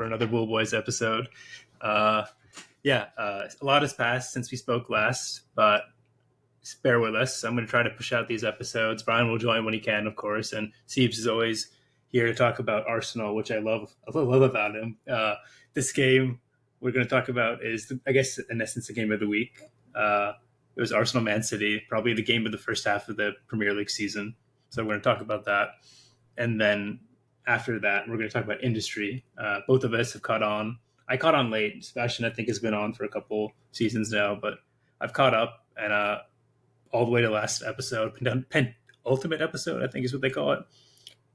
for another Bool Boys episode. A lot has passed since we spoke last, but bear with us. I'm going to try to push out these episodes. Brian will join when he can, of course, and Siebes is always here to talk about Arsenal, which I love about him. This game we're going to talk about is, I guess, in essence, the game of the week. It was Arsenal-Man City, probably the game of the first half of the Premier League season. So we're going to talk about that. And then after that, we're going to talk about industry. Both of us have caught on. I caught on late. Sebastian, I think, has been on for a couple seasons now, but I've caught up and all the way to last episode, penultimate episode, I think is what they call it.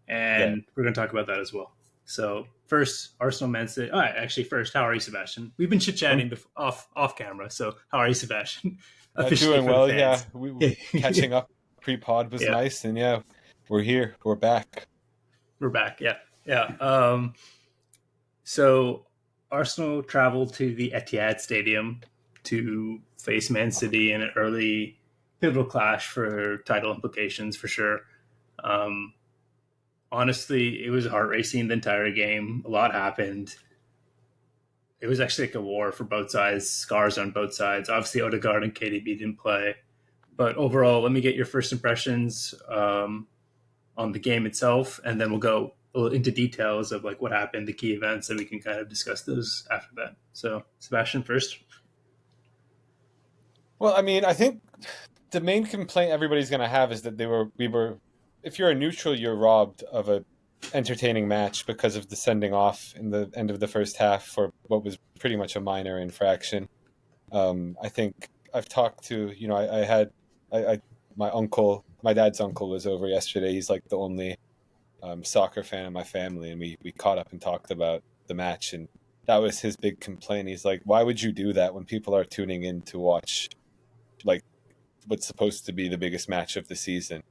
And We're going to talk about that as well. So first, Arsenal-Man City. All right, actually, first, how are you, Sebastian? We've been chit-chatting off camera, so how are you, Sebastian? Doing well, yeah. Catching up pre-pod was nice, and we're here. We're back. We're back, yeah. So Arsenal traveled to the Etihad Stadium to face Man City in an early pivotal clash for title implications, for sure. Honestly, it was heart racing the entire game. A lot happened. It was actually like a war for both sides, scars on both sides. Obviously, Odegaard and KDB didn't play. But overall, let me get your first impressions on the game itself, and then we'll go into details of like what happened, the key events, and we can kind of discuss those after that. So, Sebastian, first. Well, I mean, I think the main complaint everybody's going to have is that we were. If you're a neutral, you're robbed of a entertaining match because of the sending off in the end of the first half for what was pretty much a minor infraction. I think I've talked to, my dad's uncle was over yesterday. He's like the only soccer fan in my family, and we caught up and talked about the match, and that was his big complaint. He's like, why would you do that when people are tuning in to watch like what's supposed to be the biggest match of the season?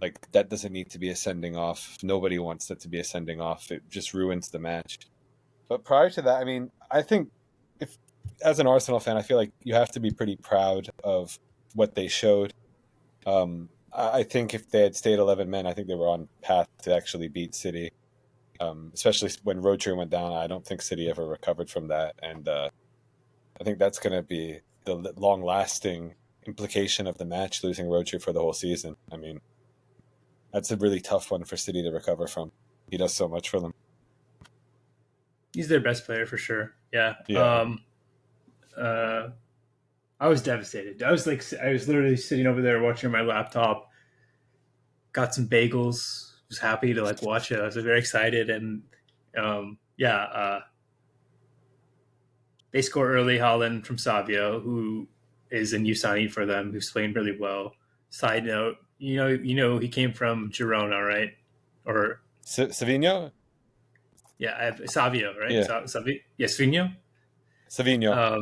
Like, that doesn't need to be a sending off. Nobody wants that to be a sending off. It just ruins the match. But prior to that, I mean, I think if, as an Arsenal fan, I feel like you have to be pretty proud of what they showed. I think if they had stayed 11 men, I think they were on path to actually beat City. Especially when Rodri went down, I don't think City ever recovered from that. And I think that's going to be the long-lasting implication of the match, losing Rodri for the whole season. I mean, that's a really tough one for City to recover from. He does so much for them. He's their best player for sure. Yeah. I was devastated. I was literally sitting over there watching my laptop, got some bagels, was happy to like watch it. I was very excited. And they score early. Haaland from Savio, who is a new signing for them, who's playing really well. Side note, you know, he came from Girona, right? Or Savinho? Yeah, I have Savio, right? Yeah. Savinho. Savinho.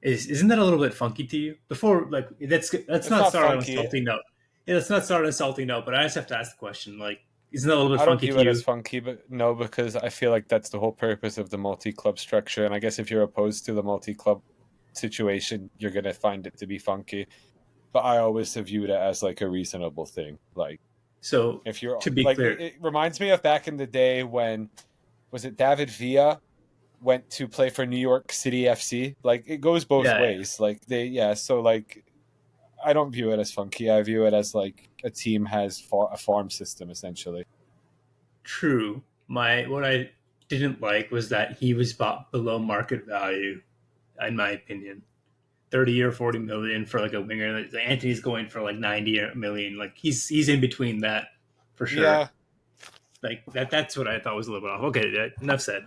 Isn't that a little bit funky to you? Before, like, that's not start on an insulting note. Yeah, let's not start on an insulting note. But I just have to ask the question, like, isn't that a little bit funky to you? I don't view it as funky, but no, because I feel like that's the whole purpose of the multi-club structure. And I guess if you're opposed to the multi-club situation, you're gonna find it to be funky. But I always have viewed it as like a reasonable thing. Like, so if you're to be like, clear, it reminds me of back in the day when was it David Villa went to play for New York City FC. Like, it goes both ways. Like so like I don't view it as funky. I view it as like a team has a farm system essentially. True. What I didn't like was that he was bought below market value, in my opinion. 30 or 40 million for like a winger. Anthony's going for like 90 million. Like he's in between that for sure. Yeah. Like that's what I thought was a little bit off. Okay, enough said.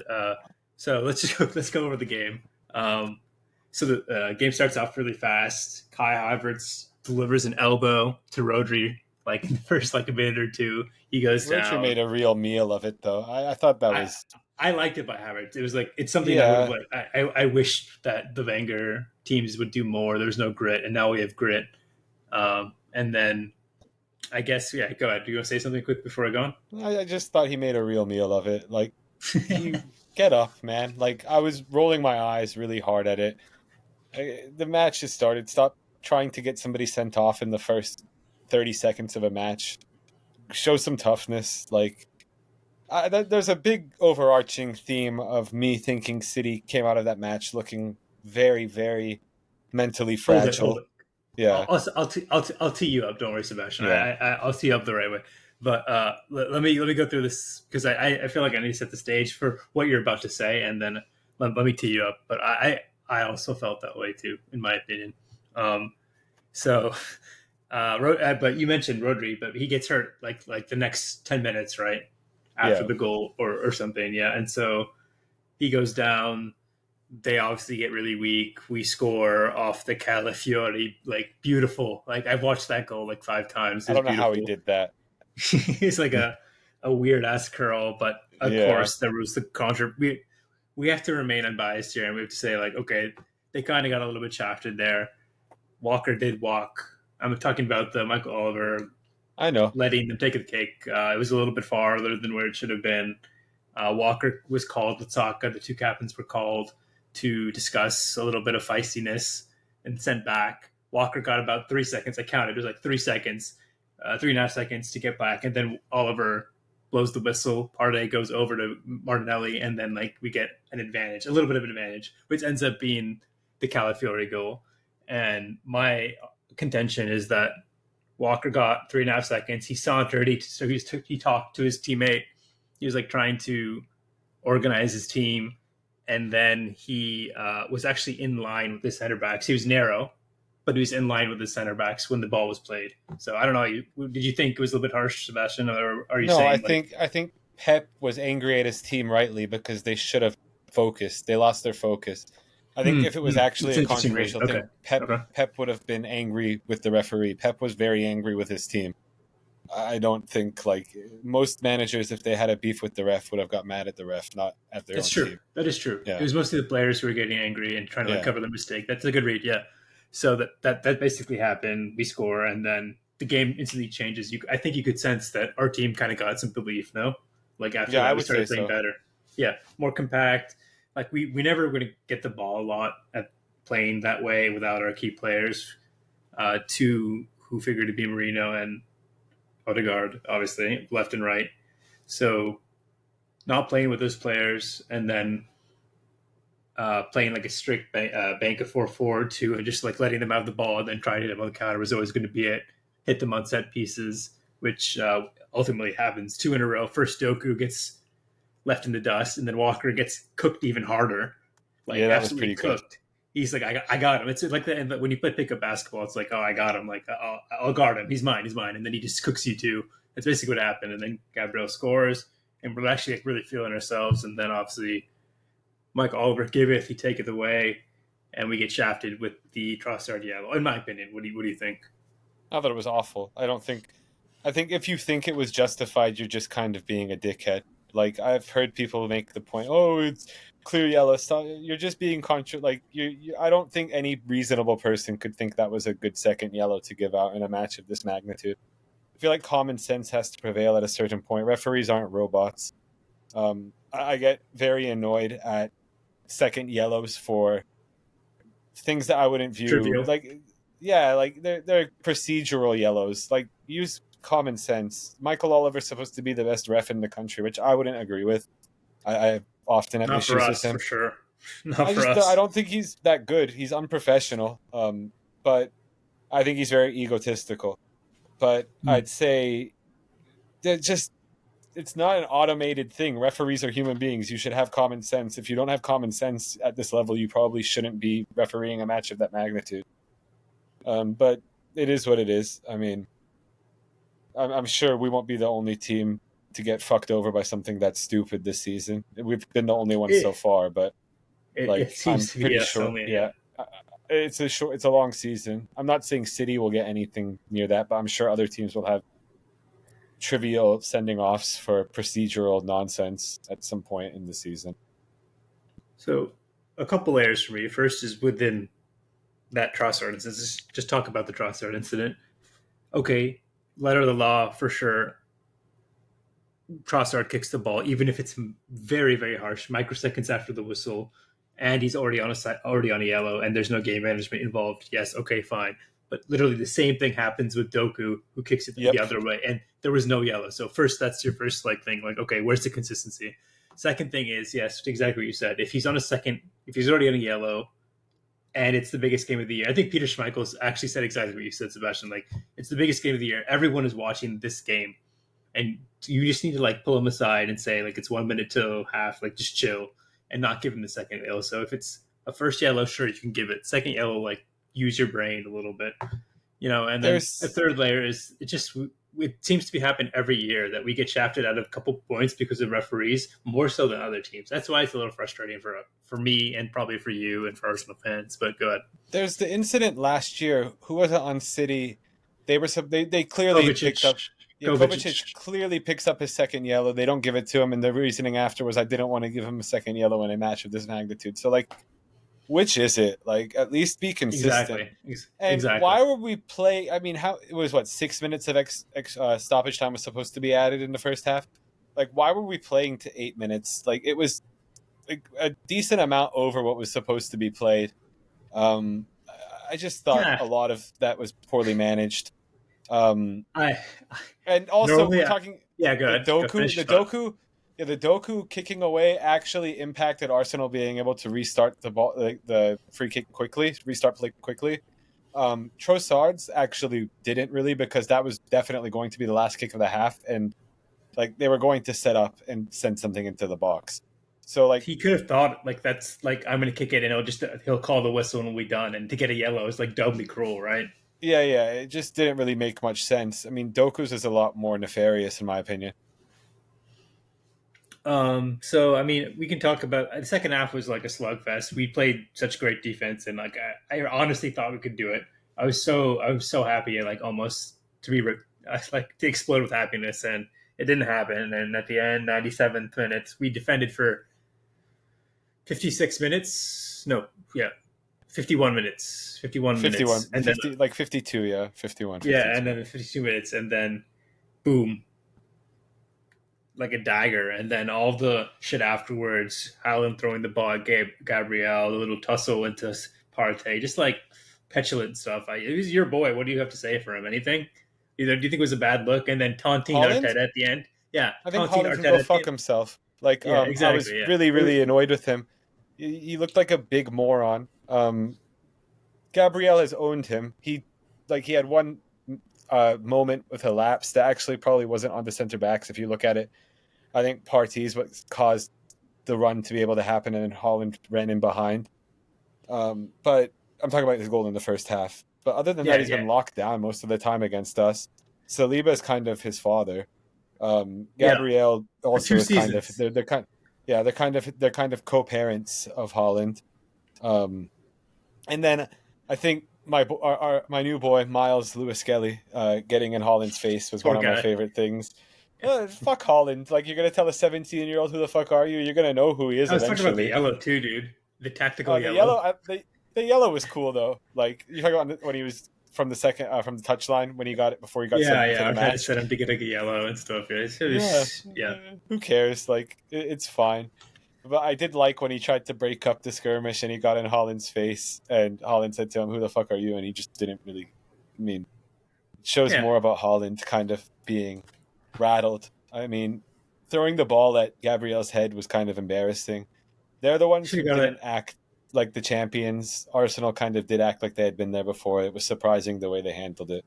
So let's go over the game. So the game starts off really fast. Kai Havertz delivers an elbow to Rodri like in the first like a minute or two. He goes down. Rodri made a real meal of it though. I thought that was. I liked it by Havertz. It was like it's something that would have I wish that the Wenger teams would do more. There's no grit, and now we have grit. And then I guess go ahead. Do you want to say something quick before I go on? I just thought he made a real meal of it. Like, get up, man. Like, I was rolling my eyes really hard at it. The match just started. Stop trying to get somebody sent off in the first 30 seconds of a match. Show some toughness. Like, There's a big overarching theme of me thinking City came out of that match looking very, very mentally Hold fragile. it. Yeah, I'll tee you up. Don't worry, Sebastian. yeah. I'll tee you up the right way. But let me go through this because I feel like I need to set the stage for what you're about to say, and then let me tee you up. But I also felt that way too, in my opinion. Um, so, but you mentioned Rodri, but he gets hurt like the next 10 minutes, right after Yeah. the goal or something, yeah. And so he goes down. They obviously get really weak. We score off the Calafiori, like beautiful. Like I've watched that goal like 5 times. I It's don't know how he beautiful. did that. It's like a weird ass curl, but of Yeah. course there was the contra. We have to remain unbiased here, and we have to say like, okay, they kind of got a little bit shafted there. Walker did walk. I'm talking about the Michael Oliver I know. letting them take the cake. It was a little bit farther than where it should have been. Walker was called. Lasaka, the two captains were called to discuss a little bit of feistiness and sent back. Walker got about 3 seconds. I counted. It was like 3 seconds, 3.5 seconds to get back. And then Oliver blows the whistle. Partey goes over to Martinelli. And then like we get an advantage, a little bit of an advantage, which ends up being the Calafiori goal. And my contention is that Walker got 3.5 seconds. He sauntered. He talked to his teammate. He was like trying to organize his team, and then he was actually in line with the center backs. He was narrow, but he was in line with the center backs when the ball was played. So I don't know. Did you think it was a little bit harsh, Sebastian, or are you No, I saying like, think I think Pep was angry at his team rightly because they should have focused. They lost their focus. I think if it was actually it's a interesting read. controversial Okay, thing, Pep okay, Pep would have been angry with the referee. Pep was very angry with his team. I don't think like most managers, if they had a beef with the ref, would have got mad at the ref, not at their that's own true. team. That is true. It Yeah, was mostly the players who were getting angry and trying to like yeah, cover their mistake. That's a good read. Yeah. So that basically happened. We score, and then the game instantly changes. I think you could sense that our team kind of got some belief. No, like after yeah. I that, we would say started playing so. better. Yeah, more compact. Like we never were going to get the ball a lot at playing that way without our key players. Two who figured to be Marino and Odegaard, obviously left and right. So not playing with those players, and then playing like a strict bank of 4-4-2 and just like letting them have the ball and then trying to hit them on the counter was always going to be it. Hit them on set pieces, which ultimately happens 2 in a row. First, Doku gets left in the dust, and then Walker gets cooked even harder, like Yeah, that was absolutely pretty good. cooked. He's like, I got him. It's like that when you play pickup basketball. It's like, oh, I got him. Like, I'll guard him. He's mine. And then he just cooks you too. That's basically what happened. And then Gabriel scores, and we're actually like really feeling ourselves. And then obviously Mike Oliver giveth, he taketh away, and we get shafted with the Trossard yellow. In my opinion, what do you think? I thought it was awful. I don't think. I think if you think it was justified, you're just kind of being a dickhead. Like I've heard people make the point, "Oh, it's clear yellow." Stop. You're just being Like I don't think any reasonable person could think that was a good second yellow to give out in a match of this magnitude. I feel like common sense has to prevail at a certain point. Referees aren't robots. I get very annoyed at second yellows for things that I wouldn't view Trivial. like yeah, like they're procedural yellows. Like use common sense. Michael Oliver's supposed to be the best ref in the country, which I wouldn't agree with. I often have Not for issues with us, for him. sure. Not for I us. don't think he's that good. He's unprofessional. But I think he's very egotistical. But Hmm. I'd say that just it's not an automated thing. Referees are human beings. You should have common sense. If you don't have common sense at this level, you probably shouldn't be refereeing a match of that magnitude. But it is what it is. I mean, I'm sure we won't be the only team to get fucked over by something that's stupid this season. We've been the only ones so It, far, but it like I'm seems to be pretty yes, sure. only yeah. Yeah, it's a long season. I'm not saying City will get anything near that, but I'm sure other teams will have trivial sending offs for procedural nonsense at some point in the season. So a couple layers for me. First is within that Trossard incident. Just talk about the Trossard incident. Okay, letter of the law for sure. Trossard kicks the ball, even if it's very, very harsh, microseconds after the whistle, and he's already on a yellow, and there's no game management involved. Yes, okay, fine. But literally the same thing happens with Doku, who kicks it Yep. the other way, and there was no yellow. So first, that's your first like thing, like okay, where's the consistency? Second thing is yes, exactly what you said. If he's already on a yellow, and it's the biggest game of the year. I think Peter Schmeichel's actually said exactly what you said, Sebastian. Like it's the biggest game of the year. Everyone is watching this game, and you just need to like pull him aside and say like it's 1 minute till half, like just chill and not give him the second yellow. So if it's a first yellow, sure you can give it. Second yellow, like use your brain a little bit, and then a There's third layer is it seems to be happening every year that we get shafted out of a couple points because of referees more so than other teams. That's why it's a little frustrating for me and probably for you and for Arsenal fans. But go ahead. there's the incident last year. Who was it on City? They clearly picked Kovacic, up. Yeah, Kovacic Kovacic. clearly picks up his second yellow. They don't give it to him, and the reasoning after was I didn't want to give him a second yellow in a match of this magnitude. So like, which is it? Like, at least be consistent. Exactly. And Exactly. why would we play? I mean, how it was what 6 minutes of stoppage time was supposed to be added in the first half? Like, why were we playing to 8 minutes? Like, it was like a decent amount over what was supposed to be played. Um, I just thought Yeah. a lot of that was poorly managed. Um, I and also, normally. we're talking Yeah. Go the ahead. Go Doku, finish the your thought. Doku, yeah, the Doku kicking away actually impacted Arsenal being able to restart the ball, like the free kick quickly, restart play quickly. Trossard's actually didn't really because that was definitely going to be the last kick of the half, and like they were going to set up and send something into the box. So like, He could have thought like that's like I'm gonna kick it and he'll call the whistle and we'll be done. And to get a yellow is like doubly cruel, right? yeah, it just didn't really make much sense. I mean, Doku's is a lot more nefarious in my opinion. So I mean, we can talk about the second half was like a slugfest. We played such great defense, and like I honestly thought we could do it. I was so happy, like almost to be like to explode with happiness, and it didn't happen. And at the end, 97th minutes, we defended for 56 minutes. No, yeah, 51 minutes, 51 minutes, 51, and then 50, like 52, yeah, 51, yeah, 52. and then 52 minutes, and then boom, like a dagger, and then all the shit afterwards. Haaland throwing the ball at Gabriel, the little tussle into Partey, just like petulant stuff. It was your boy. What do you have to say for him? Anything? Either do you think it was a bad look, and then taunting Holland? Arteta at the end? Yeah, I think taunting Holland can Arteta go at the fuck end. himself. Like, Yeah, I was exactly. Yeah, really, it was. really annoyed with him. He looked like a big moron. Gabriel has owned him. He had one moment with a lapse that actually probably wasn't on the center backs. If you look at it, I think Partey's what caused the run to be able to happen, and then Holland ran in behind. But I'm talking about his goal in the first half. But other than that, Yeah, he's yeah, been locked down most of the time against us. Saliba is kind of his father. yeah. Gabriel For also two is kind of seasons. they're kind of co-parents of Holland. Um, and then I think my new boy Miles Lewis Skelly getting in Holland's face was one Poor of my guy. favorite things. Fuck Holland! Like you're gonna tell a 17-year-old who the fuck are you? You're gonna know who he is I was talking about the eventually. yellow too, dude. The tactical The yellow. yellow, the yellow was cool though. Like you talking about when he was from the touchline when he got it before he got Yeah, subbed into yeah. the Arteta match. said him to get like a yellow and stuff. Yeah, Yeah, yeah. who cares? Like it's fine. But I did like when he tried to break up the skirmish and he got in Holland's face, and Holland said to him, "Who the fuck are you?" And he just didn't really. I mean, it shows Yeah. more about Holland kind of being rattled. I mean, throwing the ball at Gabriel's head was kind of embarrassing. They're the ones Should who have got it. didn't act like the champions. Arsenal kind of did act like they had been there before. It was surprising the way they handled it.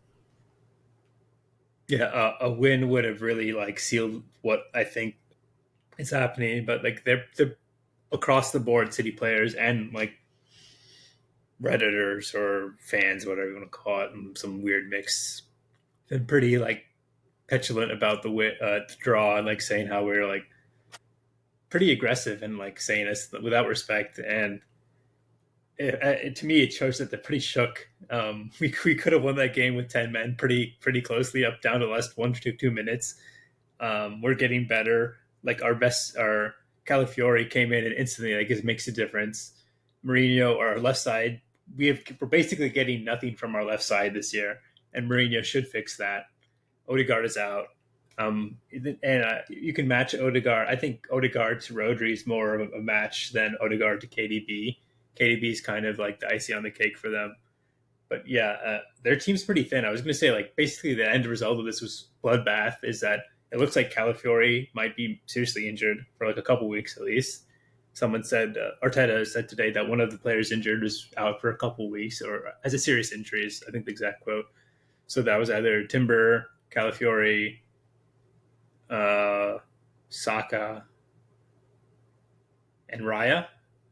Yeah, a win would have really like sealed what I think is happening. But like they're across the board, City players and like redditors or fans, whatever you want to call it, and some weird mix. Been pretty like petulant about the draw and like saying how we're like pretty aggressive and like saying us without respect. And to me, it shows that they're pretty shook. We could have won that game with 10 men pretty closely up down to the last 1 to 2 minutes. We're getting better. Like our Calafiori came in and instantly like it makes a difference. Mourinho, our left side, we're basically getting nothing from our left side this year, and Mourinho should fix that. Odegaard is out. And you can match Odegaard. I think Odegaard to Rodri is more of a match than Odegaard to KDB. KDB is kind of like the icing on the cake for them. But yeah, their team's pretty thin. I was going to say, like, basically the end result of this was bloodbath. Is that it looks like Calafiori might be seriously injured for like a couple weeks at least. Someone said Arteta said today that one of the players injured was out for a couple weeks or has a serious injury. Is I think the exact quote. So that was either Timber, Calafiori, uh, Saka, and Raya,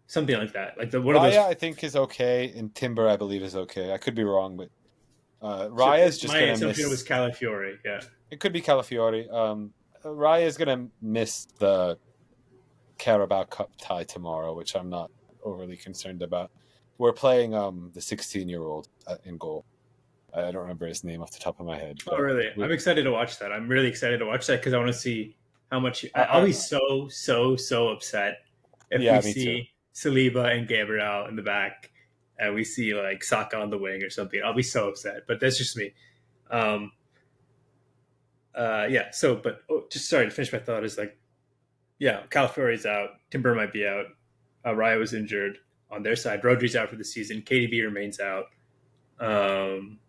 something like that. Like the one of Raya, those. I think, is okay, and Timber, I believe, is okay. I could be wrong, but So Raya's just my gonna assumption was miss. Calafiori. Yeah. It could be Calafiori. Raya's gonna miss the Carabao Cup tie tomorrow, which I'm not overly concerned about. We're playing the 16-year-old in goal. I don't remember his name off the top of my head, Oh, but really? we, I'm excited to watch that. I'm really excited to watch that because I want to see how much. I, I'll I be so upset if we yeah, me too. see Saliba and Gabriel in the back and we see like Saka on the wing or something. I'll be so upset. But that's just me. Um, yeah. So, but just sorry to finish my thought is like, yeah, Calafiori's out. Timber might be out. Raya was injured on their side. Rodri's out for the season. KDB remains out. Um,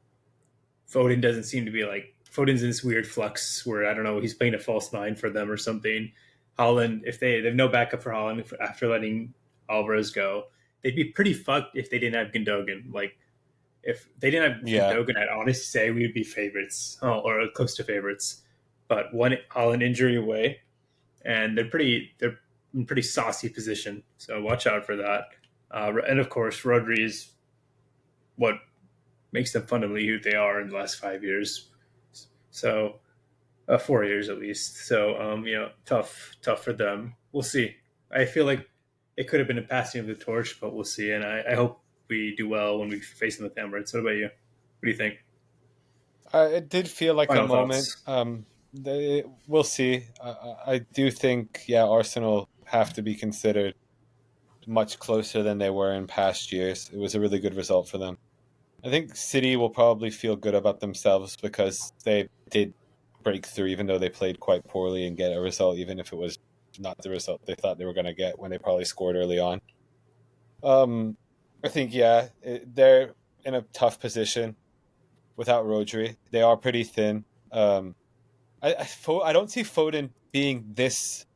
Foden doesn't seem to be like Foden's in this weird flux where I don't know he's playing a false nine for them or something. Holland, if they have no backup for Holland after letting Alvarez go, they'd be pretty fucked if they didn't have Gundogan. Like if they didn't have Yeah, Gundogan, I'd honestly say we would be favorites or close to favorites. But one Holland injury away, and they're in pretty saucy position. So watch out for that. And of course, Rodri is what makes them fundamentally who they are in the last 5 years. So 4 years at least. So tough for them. We'll see. I feel like it could have been a passing of the torch, but we'll see. And I hope we do well when we face them with the Emirates. What about you? What do you think? it did feel like a Final moment. thoughts. We'll see. I do think, yeah, Arsenal have to be considered much closer than they were in past years. It was a really good result for them. I think City will probably feel good about themselves because they did break through, even though they played quite poorly, and get a result, even if it was not the result they thought they were going to get when they probably scored early on. Um, I think, yeah, they're in a tough position without Rodri. They are pretty thin. I don't see Foden being this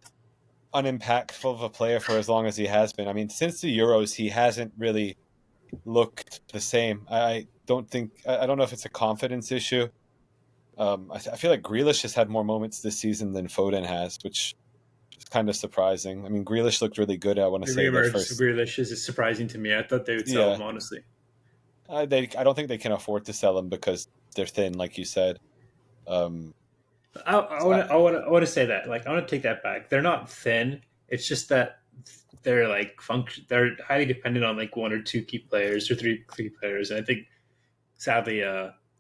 unimpactful of a player for as long as he has been. I mean, since the Euros, he hasn't really looked the same. I don't think. I don't know if it's a confidence issue. I feel like Grealish has had more moments this season than Foden has, which is kind of surprising. I mean, Grealish looked really good. I want to The say the reemergence of first. Grealish is surprising to me. I thought they would sell Yeah, him, honestly. I don't think they can afford to sell him because they're thin, like you said. Um, I I, want to I want to I want to say that. Like I want to take that back. They're not thin. It's just that they're like function. They're highly dependent on like one or two key players or three key players. And I think sadly,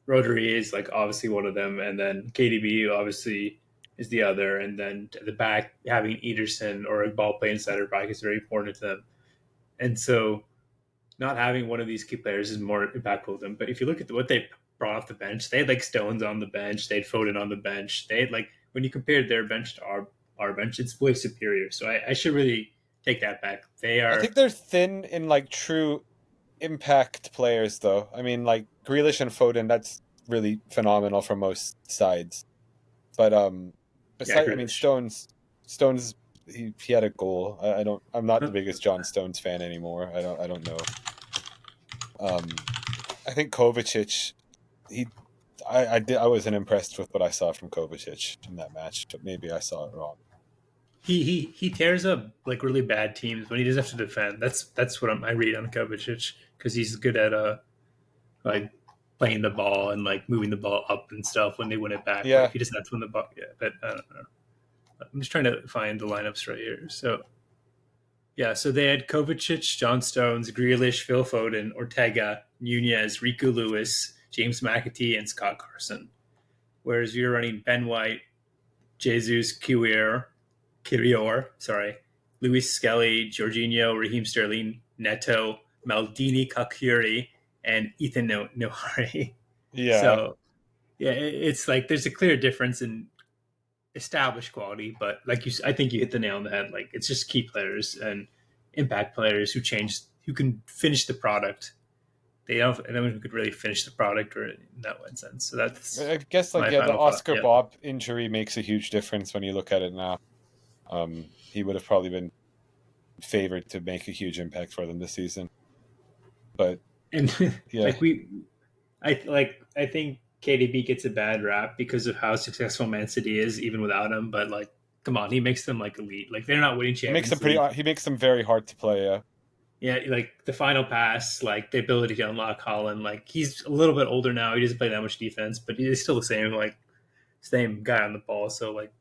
Rodri is like obviously one of them, and then KDB obviously is the other, and then at the back having Ederson or a ball playing center back is very important to them. And so not having one of these key players is more impactful to them. But if you look at what they brought off the bench, they had like Stones on the bench, they had Foden on the bench. They had like when you compared their bench to our bench, it's way superior. So I should really take that back. They I are think they're thin in like true impact players, though. I mean, like Grealish and Foden, that's really phenomenal for most sides. But yeah, beside, I mean, Grealish. Stones, he had a goal. I don't. I'm not the biggest John Stones fan anymore. I don't know. Um, I think Kovacic, he, I wasn't impressed with what I saw from Kovacic in that match, but maybe I saw it wrong. He tears up like really bad teams when he doesn't have to defend. That's what I read on Kovacic because he's good at like playing the ball and like moving the ball up and stuff when they win it back. But if Yeah, he doesn't have to win the ball, yeah. But I don't know. I'm just trying to find the lineups right here. So yeah, so they had Kovacic, John Stones, Grealish, Phil Foden, Ortega, Nunez, Riku Lewis, James McAtee, and Scott Carson. Whereas you're running Ben White, Jesus Kirior, sorry, Luis Skelly, Jorginho, Raheem Sterling, Neto, Maldini Kakuri, and Ethan Nohari. yeah. So yeah, it's like there's a clear difference in established quality, but like I think you hit the nail on the head. Like it's just key players and impact players who can finish the product. they don't. I don't think we could really finish the product or in that one sense. So that's I guess my the final thought. Oscar Yeah. Bob injury makes a huge difference when you look at it now. He would have probably been favored to make a huge impact for them this season. But And yeah, I think KDB gets a bad rap because of how successful Man City is, even without him. But like, come on, he makes them like elite. Like they're not winning Champions League. he makes them very hard to play. Yeah, Yeah, like the final pass, like the ability to unlock Holland. Like he's a little bit older now. He doesn't play that much defense, but he's still the same guy on the ball. So like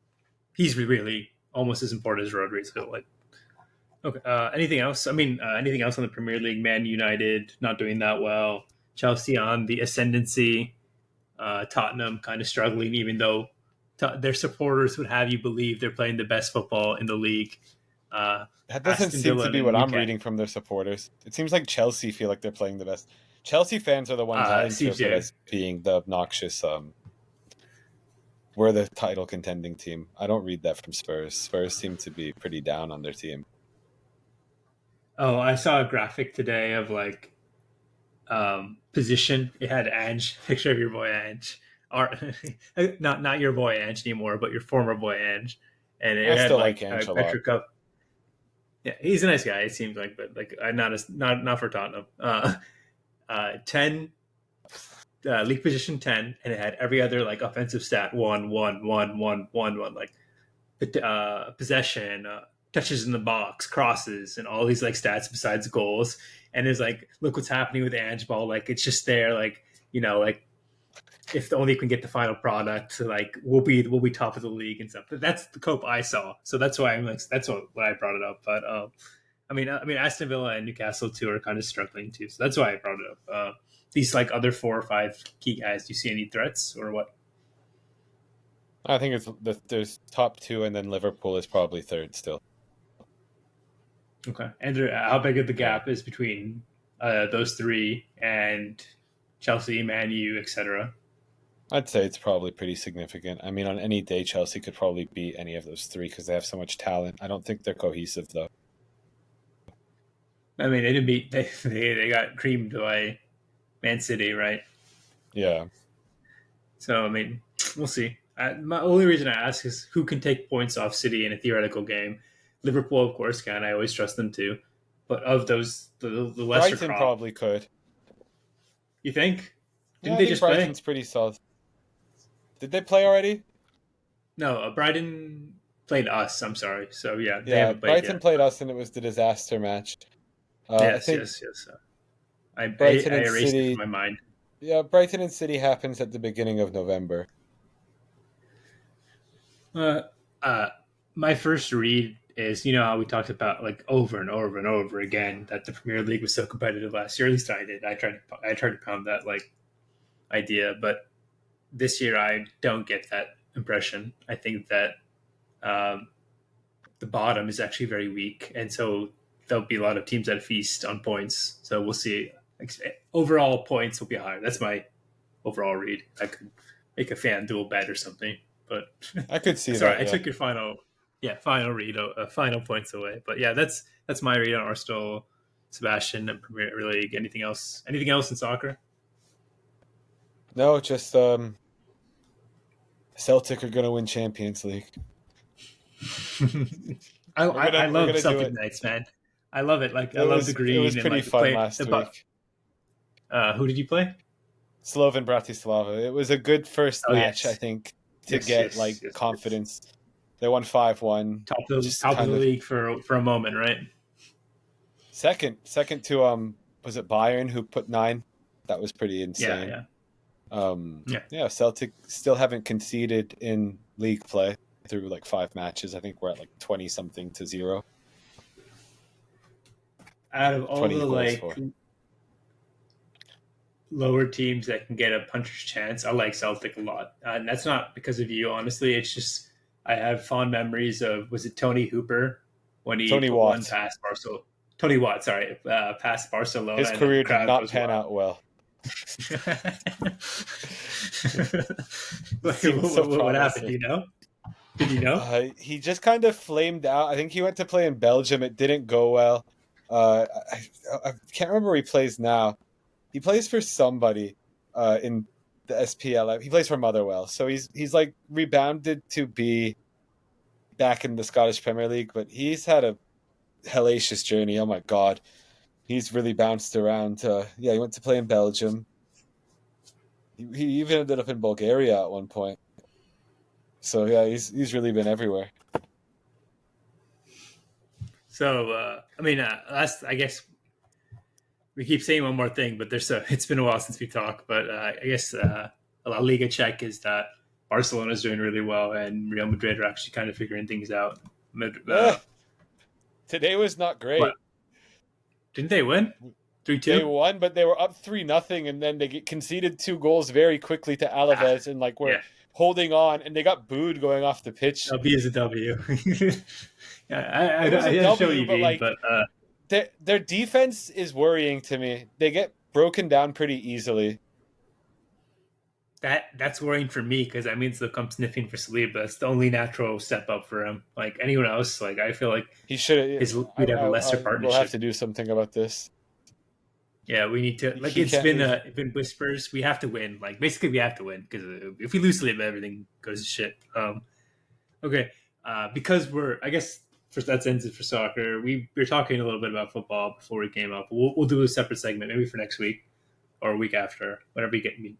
he's really almost as important as Rodri. So like, okay. Anything else? I mean, anything else on the Premier League? Man United not doing that well. Chelsea on the ascendancy. Tottenham kind of struggling, even though their supporters would have you believe they're playing the best football in the league. that doesn't Aston seem Villa to be and what I'm Newcastle. reading from their supporters. It seems like Chelsea feel like they're playing the best. Chelsea fans are the ones I interpret CJ. as being the obnoxious. We're the title contending team. I don't read that from Spurs. Spurs seem to be pretty down on their team. Oh, I saw a graphic today of like position. It had Ange, picture of your boy Ange, or not your boy Ange anymore, but your former boy Ange, and it I had still like like Ange a a lot. picture cup. Yeah, he's a nice guy. It seems like, but like not for Tottenham. 10 league position 10, and it had every other like offensive stat 1 1 1 1 1 1 like possession, touches in the box, crosses, and all these like stats besides goals. And it's like, look what's happening with Ange ball. Like it's just there. Like like if the only can get the final product, like we'll be top of the league and stuff. But that's the cope I saw. So that's why I'm like that's what I brought it up. But I mean Aston Villa and Newcastle too are kind of struggling too. So that's why I brought it up. These like other 4 or 5 key guys. Do you see any threats or what? I think there's top 2, and then Liverpool is probably third still. Okay. And how big of the gap is between those 3 and Chelsea, Man U, etc.? I'd say it's probably pretty significant. I mean, on any day, Chelsea could probably beat any of those 3 because they have so much talent. I don't think they're cohesive, though. I mean, they didn't beat. They got creamed by Man City, right? Yeah. So I mean, we'll see. My only reason I ask is who can take points off City in a theoretical game. Liverpool, of course, can. I always trust them too. But of those, the lesser Brighton crop, probably could. you think? Yeah, Didn't I they think just Brighton's play? pretty solid. Did they play already? No, Brighton played us. I'm sorry. So yeah, they Yeah, haven't played Brighton yet. played us, and it was the disaster match. I Yes, think yes. I Brighton and erased it City. from my mind. Yeah, Brighton and City happens at the beginning of November. Uh, uh, my first read is how we talked about like over and over and over again that the Premier League was so competitive last year. At least I did. I tried to pound that like idea, but this year I don't get that impression. I think that the bottom is actually very weak, and so there'll be a lot of teams that feast on points. So we'll see. Overall points will be higher. That's my overall read. I could make a fan dual bet or something, but I could see sorry, that. I Yeah. took your final read, final points away. But yeah, that's my read on Arsenal, Sebastian, and Premier League. Anything else? Anything else in soccer? No, just Celtic are going to win Champions League. I love do Celtic it. nights, man. I love it. Like I It love was the green. it was and pretty like fun last week. Who did you play? Slovan Bratislava. It was a good first match, Yes. I think, to get confidence. Yes. They won 5-1. Top of the league for a moment, right? Second to was it Bayern who put 9? That was pretty insane. Yeah. Celtic still haven't conceded in league play through like 5 matches. I think we're at like 20 something to 0. Out of all the like lower teams that can get a puncher's chance, I like Celtic a lot, and that's not because of you. Honestly, it's just I have fond memories of, was it Tony Hooper when he won past Barcelona? Tony Watt, sorry, past Barcelona. His career did not pan out well. What happened? Do you know? Did you know? He just kind of flamed out. I think he went to play in Belgium. It didn't go well. I can't remember where he plays now. He plays for somebody in the SPL. He plays for Motherwell, so he's like rebounded to be back in the Scottish Premier League, but he's had a hellacious journey. Oh my god, he's really bounced around. Yeah, he went to play in Belgium. He even ended up in Bulgaria at one point. So yeah, he's really been everywhere. So I mean, last I guess we keep saying one more thing, but it's been a while since we talked. But I guess La Liga check is that Barcelona is doing really well, and Real Madrid are actually kind of figuring things out. Eh, today was not What great. didn't they win? They 3-2. won, but they were up 3-0, and then they conceded 2 goals very quickly to Ah, Alaves, and like were yeah, holding on, and they got booed going off the pitch. W is a W. Yeah, It was a I understand what W, you but mean, like but their defense is worrying to me. They get broken down pretty easily. that's worrying for me because that means they'll come sniffing for Saliba. It's the only natural step up for him. Like anyone else, like I feel like He should. we'd have a lesser We'll have partnership. to do something about this. Yeah, we need to. Like He it's can't. been whispers. We have to win. Like basically, we have to win because if we lose Saliba, everything goes to shit. Okay, because I guess for that's ends it for soccer. We're talking a little bit about football before we came up. We'll do a separate segment maybe for next week or a week after, whenever you get me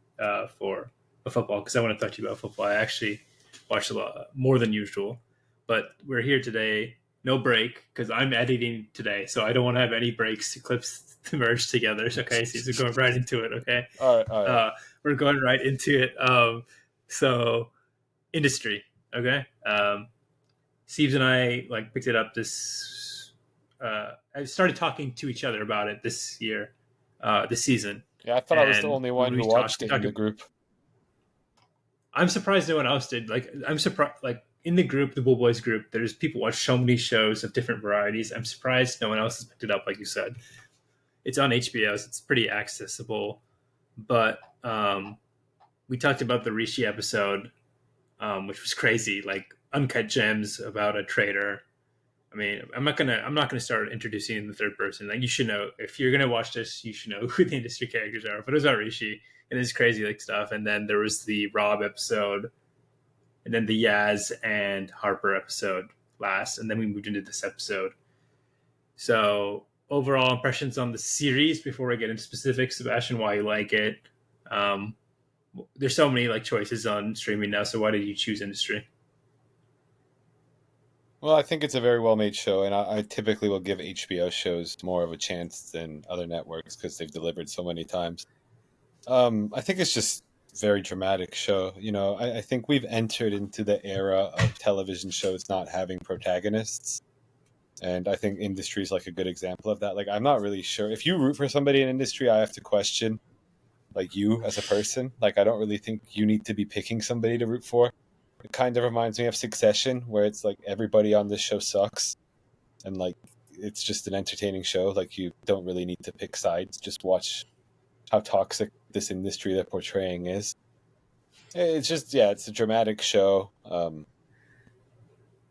for a football, because I want to talk to you about football. I actually watched a lot more than usual, but we're here today. No break because I'm editing today, so I don't want to have any breaks to clips to merge together. Okay, so we're going right into it. Okay, All right, all right. we're going right into it. So industry. Okay, Steve's and I like picked it up this. I started talking to each other about it this year, this season, Yeah, I thought I was the and only when one we who talked, watched it in the group. I'm surprised no one else did. Like, I'm surprised. Like in the group, the Bull Boys group, there's people watch so many shows of different varieties. I'm surprised no one else has picked it up. Like you said, it's on HBO, so it's pretty accessible. But we talked about the Rishi episode, which was crazy. Like uncut gems about a trader. I mean, I'm not gonna start introducing in the third person. Like you should know if you're gonna watch this, you should know who the industry characters are. But it was about Rishi and his crazy like stuff, and then there was the Rob episode, and then the Yaz and Harper episode last, and then we moved into this episode. So overall impressions on the series before I get into specifics, Sebastian, why you like it. Um, there's so many like choices on streaming now. So why did you choose industry? Well, I think it's a very well made show, and I typically will give HBO shows more of a chance than other networks because they've delivered so many times. I think it's just a very dramatic show. You know, I think we've entered into the era of television shows not having protagonists. And I think industry is like a good example of that. Like, I'm not really sure. If you root for somebody in industry, I have to question, like, you as a person. Like, I don't really think you need to be picking somebody to root for. It kind of reminds me of Succession, where it's like everybody on this show sucks. And, like, it's just an entertaining show. Like, you don't really need to pick sides. Just watch how toxic this industry they're portraying is. It's just, yeah, it's a dramatic show.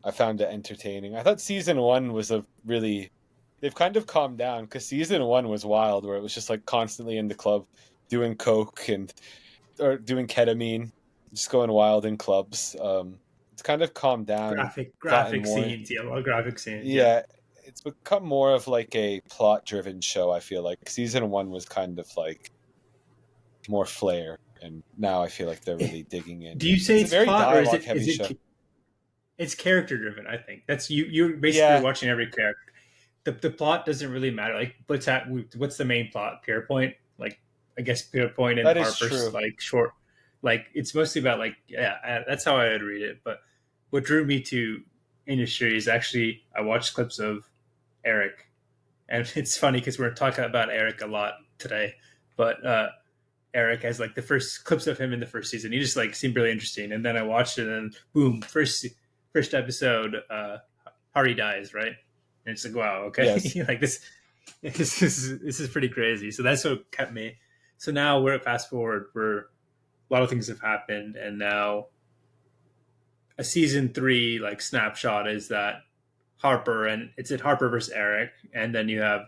I found it entertaining. I thought season one was a really. They've kind of calmed down because season one was wild, where it was just like constantly in the club doing coke and or doing ketamine, just going wild in clubs. It's kind of calmed down and gotten Graphic more. scenes, yeah, a lot of graphic scenes, yeah. Yeah, it's become more of like a plot-driven show. I feel like season one was kind of like more flair, and now I feel like they're really digging in. Do you say It's a it's very plot or is dialogue-heavy show. it's character driven? I think that's you. You're basically Yeah, watching every character. The plot doesn't really matter. Like what's the main plot? Pierpoint, like I guess Pierpoint and that is Harper's true. like short. Like it's mostly about like that's how I would read it. But what drew me to industry is actually I watched clips of Eric, and it's funny because we're talking about Eric a lot today. But Eric has like the first clips of him in the first season. He just like seemed really interesting, and then I watched it, and boom, first episode, Hari dies, right? And it's like, wow, okay, Yes. like this is pretty crazy. So that's what kept me. So now we're at fast forward where a lot of things have happened, and now a season three like snapshot is that Harper and it's at Harper versus Eric, and then you have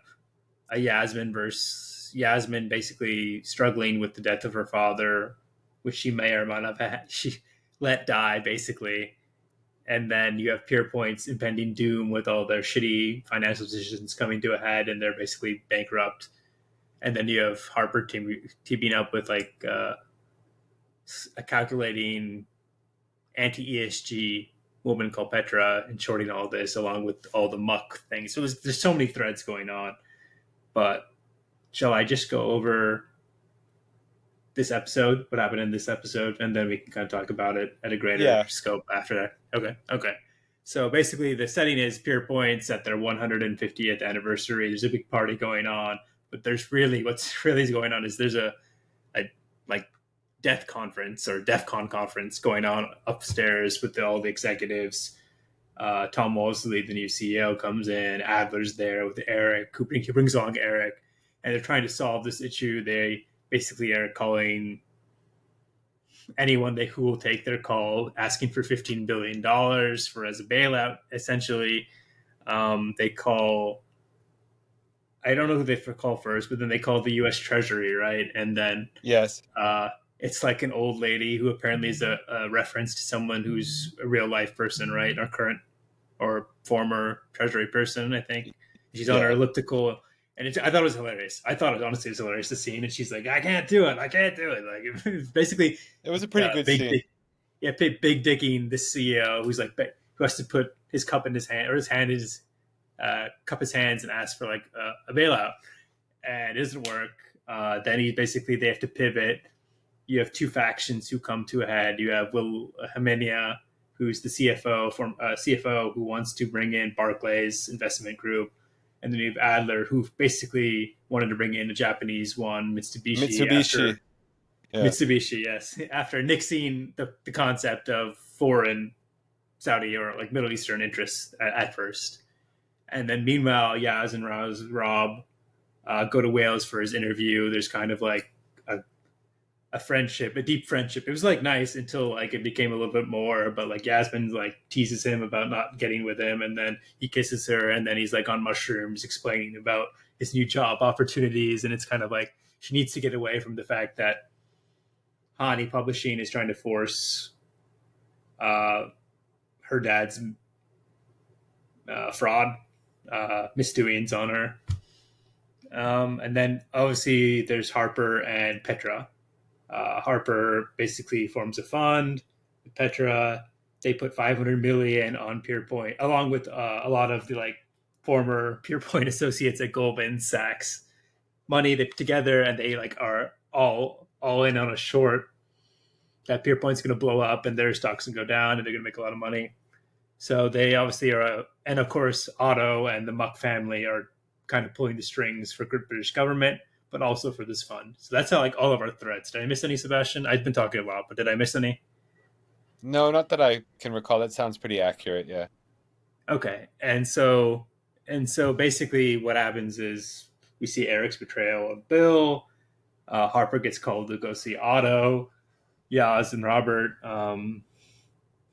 a Yasmin versus Yasmin basically struggling with the death of her father, which she may or may not have had, she let die basically. And then you have Pierpoint's impending doom with all their shitty financial decisions coming to a head, and they're basically bankrupt. And then you have Harper teaming up with like a calculating anti ESG woman called Petra and shorting all this along with all the muck things. So there's so many threads going on. But shall I just go over this episode, what happened in this episode, and then we can kind of talk about it at a greater scope after that? Okay. So basically, the setting is Pierpoint's at their 150th anniversary. There's a big party going on, but what's really going on is there's a like death conference or DEFCON conference going on upstairs with all the executives. Tom Wolseley, the new CEO, comes in. Adler's there with Eric. He brings along Eric, and they're trying to solve this issue. They basically are calling anyone who will take their call, asking for $15 billion as a bailout, essentially. They call, I don't know who they call first, but then they call the U.S. Treasury, right? And then yes, it's like an old lady who apparently is a reference to someone who's a real life person, right? Our current or former Treasury person, I think. She's on her elliptical. And I thought it was hilarious. I thought it honestly was hilarious, the scene. And she's like, I can't do it. Like, basically, it was a pretty good scene. Big dicking the CEO who's like, who has to put his cup in his hand, or his hand is cup his hands and ask for like a bailout. And it doesn't work. Then they have to pivot. You have two factions who come to a head. You have Will Jimena, who's the CFO who wants to bring in Barclays Investment Group. And then you have Adler, who basically wanted to bring in a Japanese one, Mitsubishi, yes. After nixing the concept of foreign Saudi or like Middle Eastern interests at first. And then meanwhile, Yaz and Rob go to Wales for his interview. There's kind of like a friendship, a deep friendship. It was like nice until like it became a little bit more, but like Yasmin like teases him about not getting with him, and then he kisses her, and then he's like on mushrooms explaining about his new job opportunities, and it's kind of like she needs to get away from the fact that Hani Publishing is trying to force her dad's fraud misdoings on her. And then obviously there's Harper and Petra. Harper basically forms a fund with Petra. They put $500 million on Pierpoint, along with a lot of the like former Pierpoint associates at Goldman Sachs. Money together, and they like are all in on a short that Pierpoint's going to blow up, and their stocks can go down, and they're going to make a lot of money. So they obviously are, and of course Otto and the Muck family are kind of pulling the strings for the British government, but also for this fund. So that's how like all of our threads. Did I miss any, Sebastian? I've been talking a lot, but did I miss any? No, not that I can recall. That sounds pretty accurate, yeah. Okay. And so basically what happens is we see Eric's betrayal of Bill. Harper gets called to go see Otto. Yaz and Robert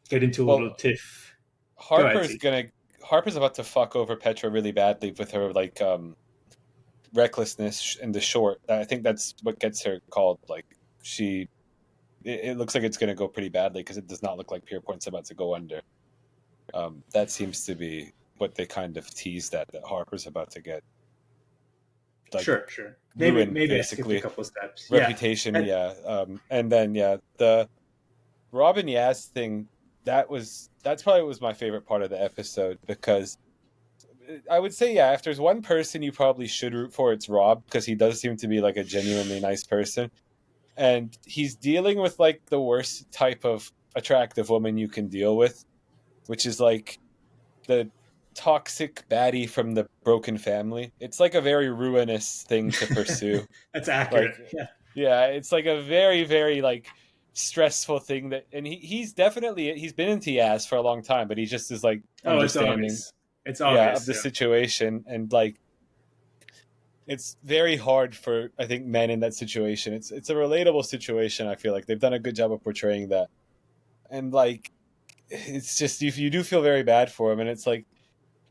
get into a little tiff. Harper's about to fuck over Petra really badly with her like recklessness in the short. I think that's what gets her called. Like it looks like it's going to go pretty badly because it does not look like Pierpoint's about to go under. That seems to be what they kind of teased that Harper's about to get. Like, sure. Maybe basically a couple steps. Reputation, and then the Robin Yaz thing. That's probably was my favorite part of the episode, because I would say, if there's one person you probably should root for, it's Rob, because he does seem to be like a genuinely nice person. And he's dealing with like the worst type of attractive woman you can deal with, which is like the toxic baddie from the broken family. It's like a very ruinous thing to pursue. That's accurate. Like, it's like a very, very like stressful thing and he's been into Yaz for a long time, but he just is like understanding it's obvious of the situation, and like it's very hard for, I think, men in that situation. It's a relatable situation. I feel like they've done a good job of portraying that, and like it's just you do feel very bad for him, and it's like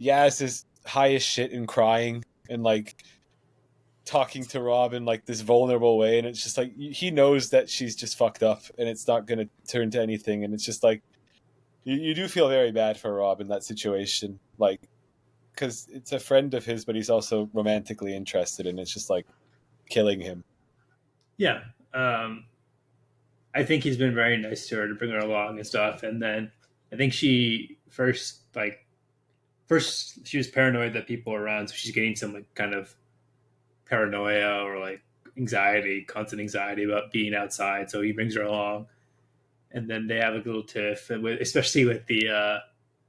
Yaz is high as shit and crying and like talking to Rob in like this vulnerable way, and it's just like he knows that she's just fucked up and it's not going to turn to anything, and it's just like you do feel very bad for Rob in that situation, like because it's a friend of his, but he's also romantically interested, and it's just like killing him. Yeah. I think he's been very nice to her to bring her along and stuff. And then I think she first she was paranoid that people were around, so she's getting some like kind of paranoia or like anxiety, constant anxiety about being outside. So he brings her along, and then they have a little tiff, especially with the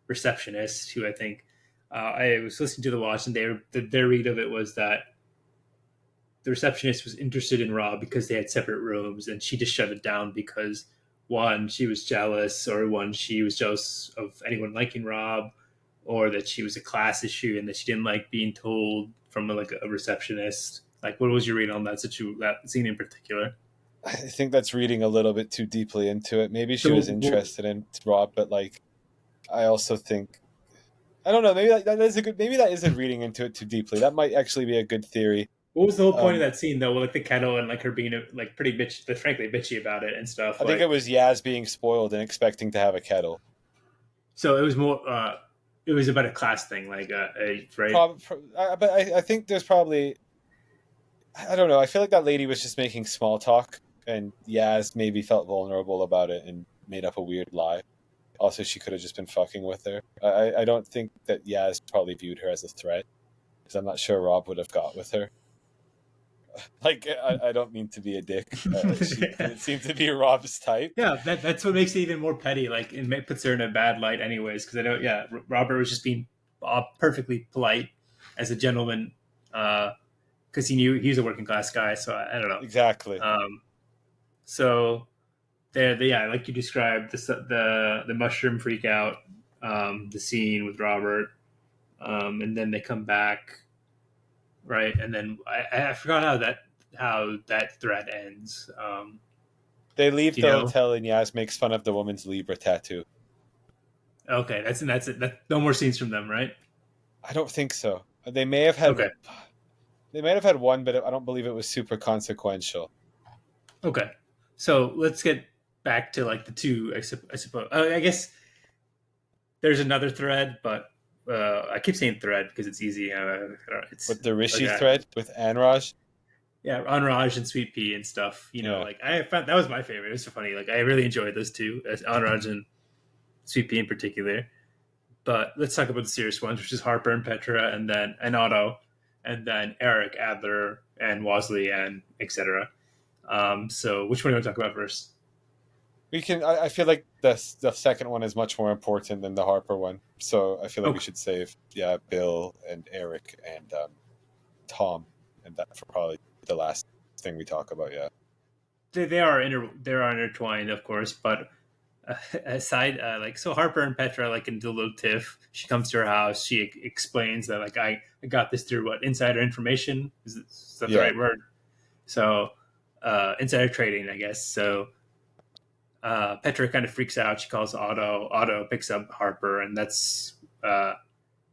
receptionist, who I think I was listening to the watch, and their read of it was that the receptionist was interested in Rob because they had separate rooms, and she just shut it down because one, she was jealous, or one, she was jealous of anyone liking Rob, or that she was a class issue and that she didn't like being told from like a receptionist. Like, what was your read on that scene in particular? I think that's reading a little bit too deeply into it. Maybe she So, was interested in Rob, but like I also think I don't know. Maybe that is a good. Maybe that isn't reading into it too deeply. That might actually be a good theory. what was the whole point of Um, that scene though, with like the kettle and like her being like pretty frankly bitchy about it and stuff? I think Like, it was Yaz being spoiled and expecting to have a kettle. so it was more. It was about a class thing, like right? But I think there's probably I don't know. I feel like that lady was just making small talk, and Yaz maybe felt vulnerable about it and made up a weird lie. Also, she could have just been fucking with her. I don't think that Yaz probably viewed her as a threat, because I'm not sure Rob would have got with her. Like, I don't mean to be a dick. She didn't seem to be Rob's type. Yeah, that's what makes it even more petty. Like, it puts her in a bad light, anyways. Because I know, yeah, Robert was just being perfectly polite as a gentleman, because he knew he was a working class guy. So I don't know. Exactly. So yeah, like you described, the mushroom freak out, the scene with Robert, and then they come back, right? And then I forgot how that thread ends. They leave Do you the know? hotel, and Yaz makes fun of the woman's Libra tattoo. Okay, that's it. No more scenes from them, right? I don't think so. They may have had. Okay. They might have had one, but I don't believe it was super consequential. Okay. So let's get back to like the two. I suppose. I guess there's another thread, but I keep saying thread because it's easy. It's With the like Rishi that. thread with Anraj. Yeah, Anraj and Sweet Pea and stuff. Yeah. Like I found that was my favorite. It was so funny. Like I really enjoyed those two, Anraj and Sweet Pea in particular. But let's talk about the serious ones, which is Harper and Petra, and Otto, and then Eric, Adler, and Wasley, and etc. So which one do you want to talk about first? We can. I feel like the second one is much more important than the Harper one, so I feel like we Okay. should save Bill and Eric and Tom, and that for probably the last thing we talk about. Yeah, They are intertwined, of course, but aside, like, so Harper and Petra, like, in the little tiff, she comes to her house. She explains that, like, I got this through what, insider information? Is that the yeah. right word? So insider trading, I guess. So Petra kind of freaks out. She calls Otto. Otto picks up Harper, and that's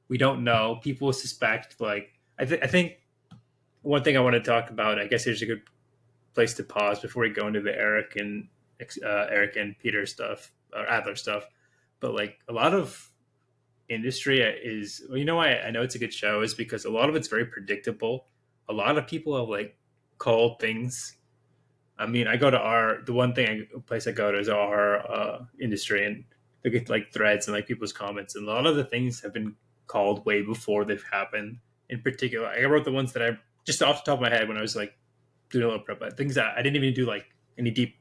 we don't know. People suspect, like, I think one thing I want to talk about. I guess here's a good place to pause before we go into the Eric and Peter stuff or Adler stuff. But like a lot of industry is, well, you know why I know it's a good show is because a lot of it's very predictable. A lot of people have like called things. I mean, I go to the one place I go to is our industry, and look at like threads and like people's comments, and a lot of the things have been called way before they've happened. In particular, I wrote the ones that I just off the top of my head when I was like doing a little prep, but things that I didn't even do like any deep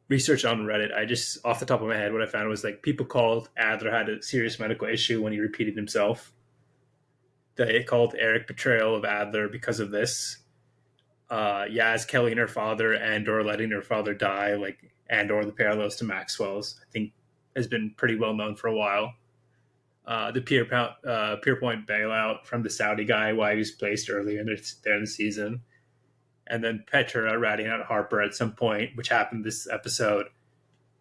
research on Reddit. I just off the top of my head, what I found was like people called Adler had a serious medical issue when he repeated himself. They called Eric betrayal of Adler because of this. Yaz killing her father and or letting her father die, like and or the parallels to Maxwell's, I think has been pretty well known for a while. The Pierpoint bailout from the Saudi guy, why he was placed earlier in the season, and then Petra ratting out Harper at some point, which happened this episode,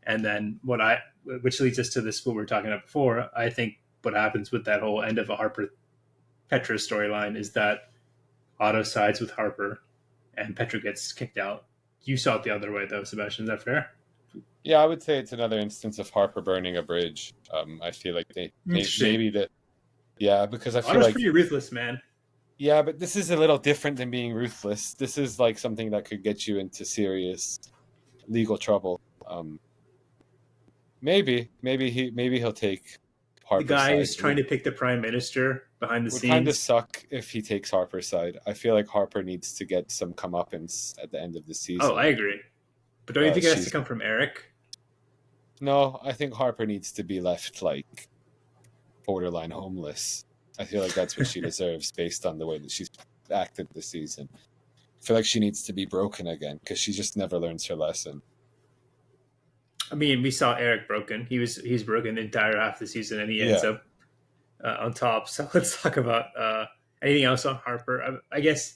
and then which leads us to this what we were talking about before. I think what happens with that whole end of a Harper Petra storyline is that Otto sides with Harper, and Petra gets kicked out. You saw it the other way, though, Sebastian. Is that fair? Yeah, I would say it's another instance of Harper burning a bridge. I feel like they Interesting. maybe that. Yeah, because I feel Otto's like pretty ruthless, man. yeah, but this is a little different than being ruthless. This is like something that could get you into serious legal trouble. Um, maybe he'll take The Harper's guy side. who's trying to pick the prime minister behind the Would kind of scenes. suck if he takes Harper's side. I feel like Harper needs to get some comeuppance at the end of the Oh, I season. agree. But don't you think it has to She's come from Eric? no, I think Harper needs to be left like borderline homeless. I feel like that's what she deserves based on the way that she's acted this season. I feel like she needs to be broken again because she just never learns her lesson. I mean, we saw Eric broken. He's broken the entire half of the season, and he ends Yeah. up on top. So let's talk about anything else on Harper. I guess.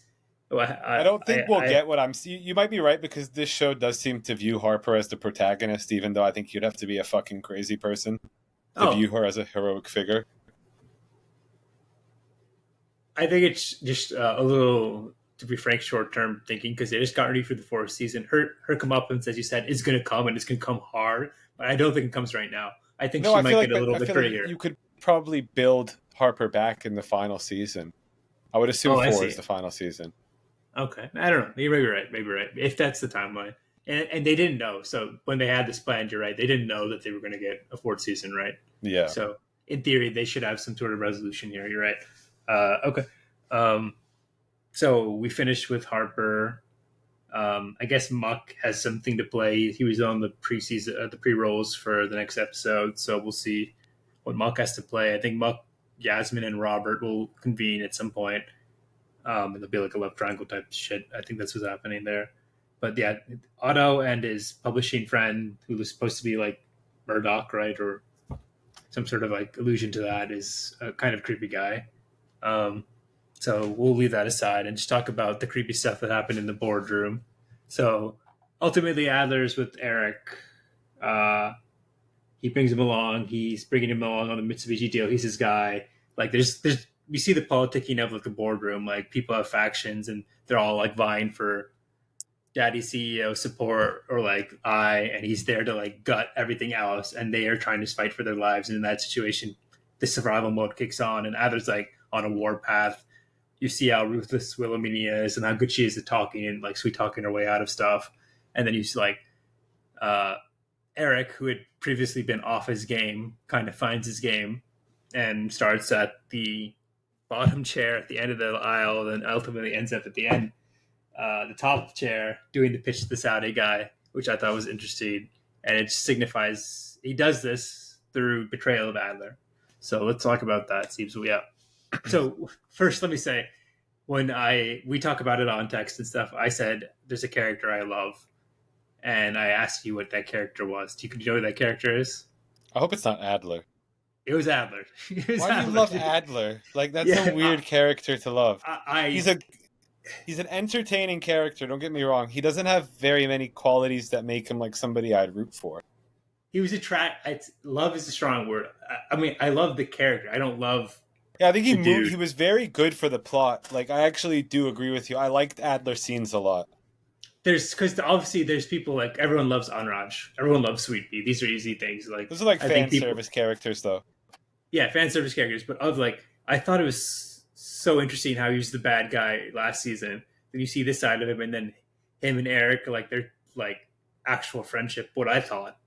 Well, I don't think we'll I get what I'm. You might be right because this show does seem to view Harper as the protagonist, even though I think you'd have to be a fucking crazy person to oh, view her as a heroic figure. I think it's just a little, to be frank, short term thinking because they just got ready for the fourth season. Her comeuppance, as you said, is going to come and it's going to come hard. But I don't think it comes right now. I think No, she I feel might like, get a but little I bit feel like grittier. you could probably build Harper back in the final season. I would assume Oh, I 4 see. is the final season. Okay, I don't know. Maybe you're right. Maybe you're right. If that's the timeline, and they didn't know. So when they had this planned, you're right. They didn't know that they were going to get a fourth season, right? Yeah. So in theory, they should have some sort of resolution here. You're right. Okay. So we finished with Harper. I guess Muck has something to play. He was on the preseason, the pre rolls for the next episode. So we'll see what Muck has to play. I think Muck, Yasmin, and Robert will convene at some point. And there'll be like a love triangle type shit. I think that's what's happening there. But yeah, Otto and his publishing friend, who was supposed to be like Murdoch, right, or some sort of like allusion to that, is a kind of creepy guy. Um, so we'll leave that aside and just talk about the creepy stuff that happened in the boardroom. So ultimately, Adler's with Eric. Uh, he brings him along. He's bringing him along on the Mitsubishi deal. He's his guy. Like there's we see the politicking of like the boardroom. Like people have factions and they're all like vying for daddy CEO support or like and he's there to like gut everything else, and they are trying to fight for their lives. And in that situation, the survival mode kicks on, and Adler's like on a war path. You see how ruthless Wilhelmina is and how good she is at talking and like sweet talking her way out of stuff. And then you see like uh, Eric, who had previously been off his game, kind of finds his game and starts at the bottom chair at the end of the aisle, then ultimately ends up at the end, the top chair, doing the pitch to the Saudi guy, which I thought was interesting. And it signifies he does this through betrayal of Adler. So let's talk about that. Seems yeah. So first, let me say, when we talk about it on text and stuff, I said there's a character I love, and I asked you what that character was. Do you know who that character is? I hope it's not Adler. It was Adler. It was Why do you Adler. love Adler? Like that's a Yeah, weird character to love. I He's an entertaining character, don't get me wrong. He doesn't have very many qualities that make him like somebody I'd root for. he was love is a strong word. I mean, I love the character. I don't love Yeah, I think the dude. he was very good for the plot. Like I actually do agree with you. I liked Adler scenes a lot. Because obviously there's people like everyone loves Anraj, everyone loves Sweet Pea. These are easy things. Like Those are like I fan think people, service characters though. yeah, fan service characters. But of like, I thought it was so interesting how he was the bad guy last season. Then you see this side of him, and then him and Eric, like they're like actual friendship. What I thought,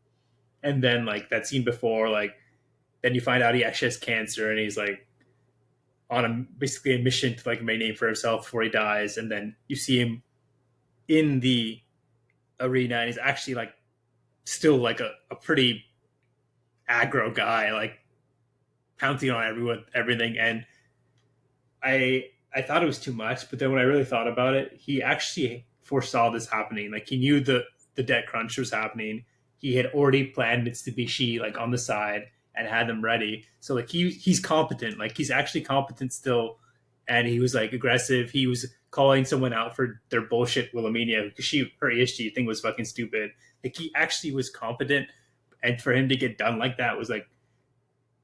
and then like that scene before, like then you find out he actually has cancer, and he's like on basically a mission to like make a name for himself before he dies, and then you see him in the arena, and he's actually like still like a pretty aggro guy, like pouncing on everything. And I thought it was too much, but then when I really thought about it, he actually foresaw this happening. Like he knew the debt crunch was happening. He had already planned Mitsubishi like on the side and had them ready. So like he's competent. Like he's actually competent still, and he was like aggressive. He was calling someone out for their bullshit Wilhelmina because her ESG thing was fucking stupid. Like he actually was competent, and for him to get done like that was like,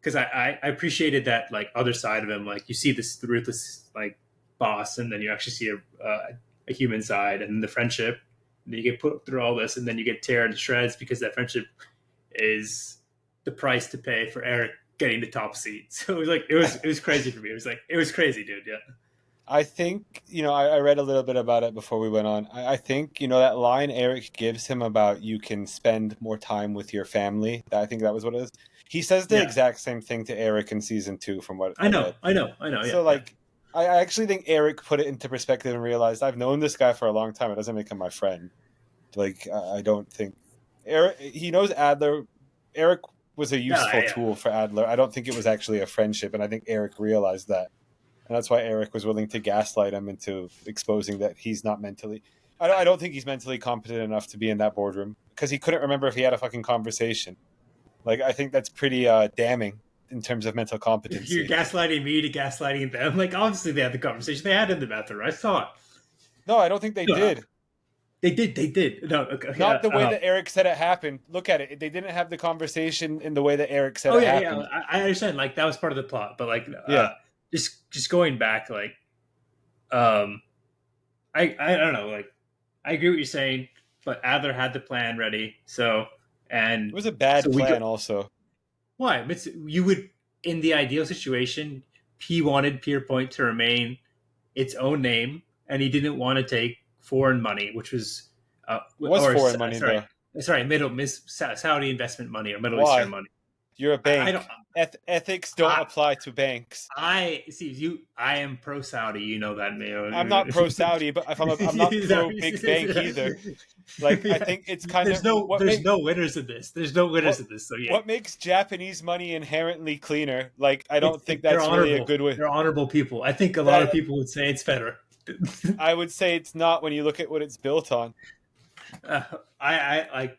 because I appreciated that like other side of him. Like you see this ruthless like boss, and then you actually see a human side, and then the friendship. And then you get put through all this, and then you get teared to shreds because that friendship is the price to pay for Eric getting the top seat. So it was crazy for me. It was crazy, dude. Yeah. I think, I read a little bit about it before we went on. I think, that line Eric gives him about you can spend more time with your family. I think that was what it is. He says the exact same thing to Eric in season 2 from what I know. So I actually think Eric put it into perspective and realized I've known this guy for a long time. It doesn't make him my friend. I don't think he knows Adler. Eric was a useful tool for Adler. I don't think it was actually a friendship, and I think Eric realized that. And that's why Eric was willing to gaslight him into exposing that he's not mentally... I don't think he's mentally competent enough to be in that boardroom, because he couldn't remember if he had a fucking conversation. I think that's pretty damning in terms of mental competency. You're gaslighting me to gaslighting them. Obviously they had the conversation. They had in the bathroom. I saw it. No, I don't think they did. They did. No, okay. Not the way that Eric said it happened. Look at it. They didn't have the conversation in the way that Eric said it happened. Yeah. I understand. That was part of the plot. But just going back, I don't know. I agree what you're saying. But Adler had the plan ready. So and it was a bad plan. Also, why? You would, in the ideal situation, he wanted Pierpoint to remain its own name, and he didn't want to take foreign money, which was foreign money. Sorry, Saudi investment money or Middle Eastern money. You're a bank. Ethics don't apply to banks. I am pro Saudi. You know that, Mayo. I'm not pro Saudi, but I'm not pro big bank either. I think it's there's no winners in this. There's no winners in this. So yeah. What makes Japanese money inherently cleaner? I don't think that's really a good way. They're honorable people. I think a lot of people would say it's better. I would say it's not when you look at what it's built on. I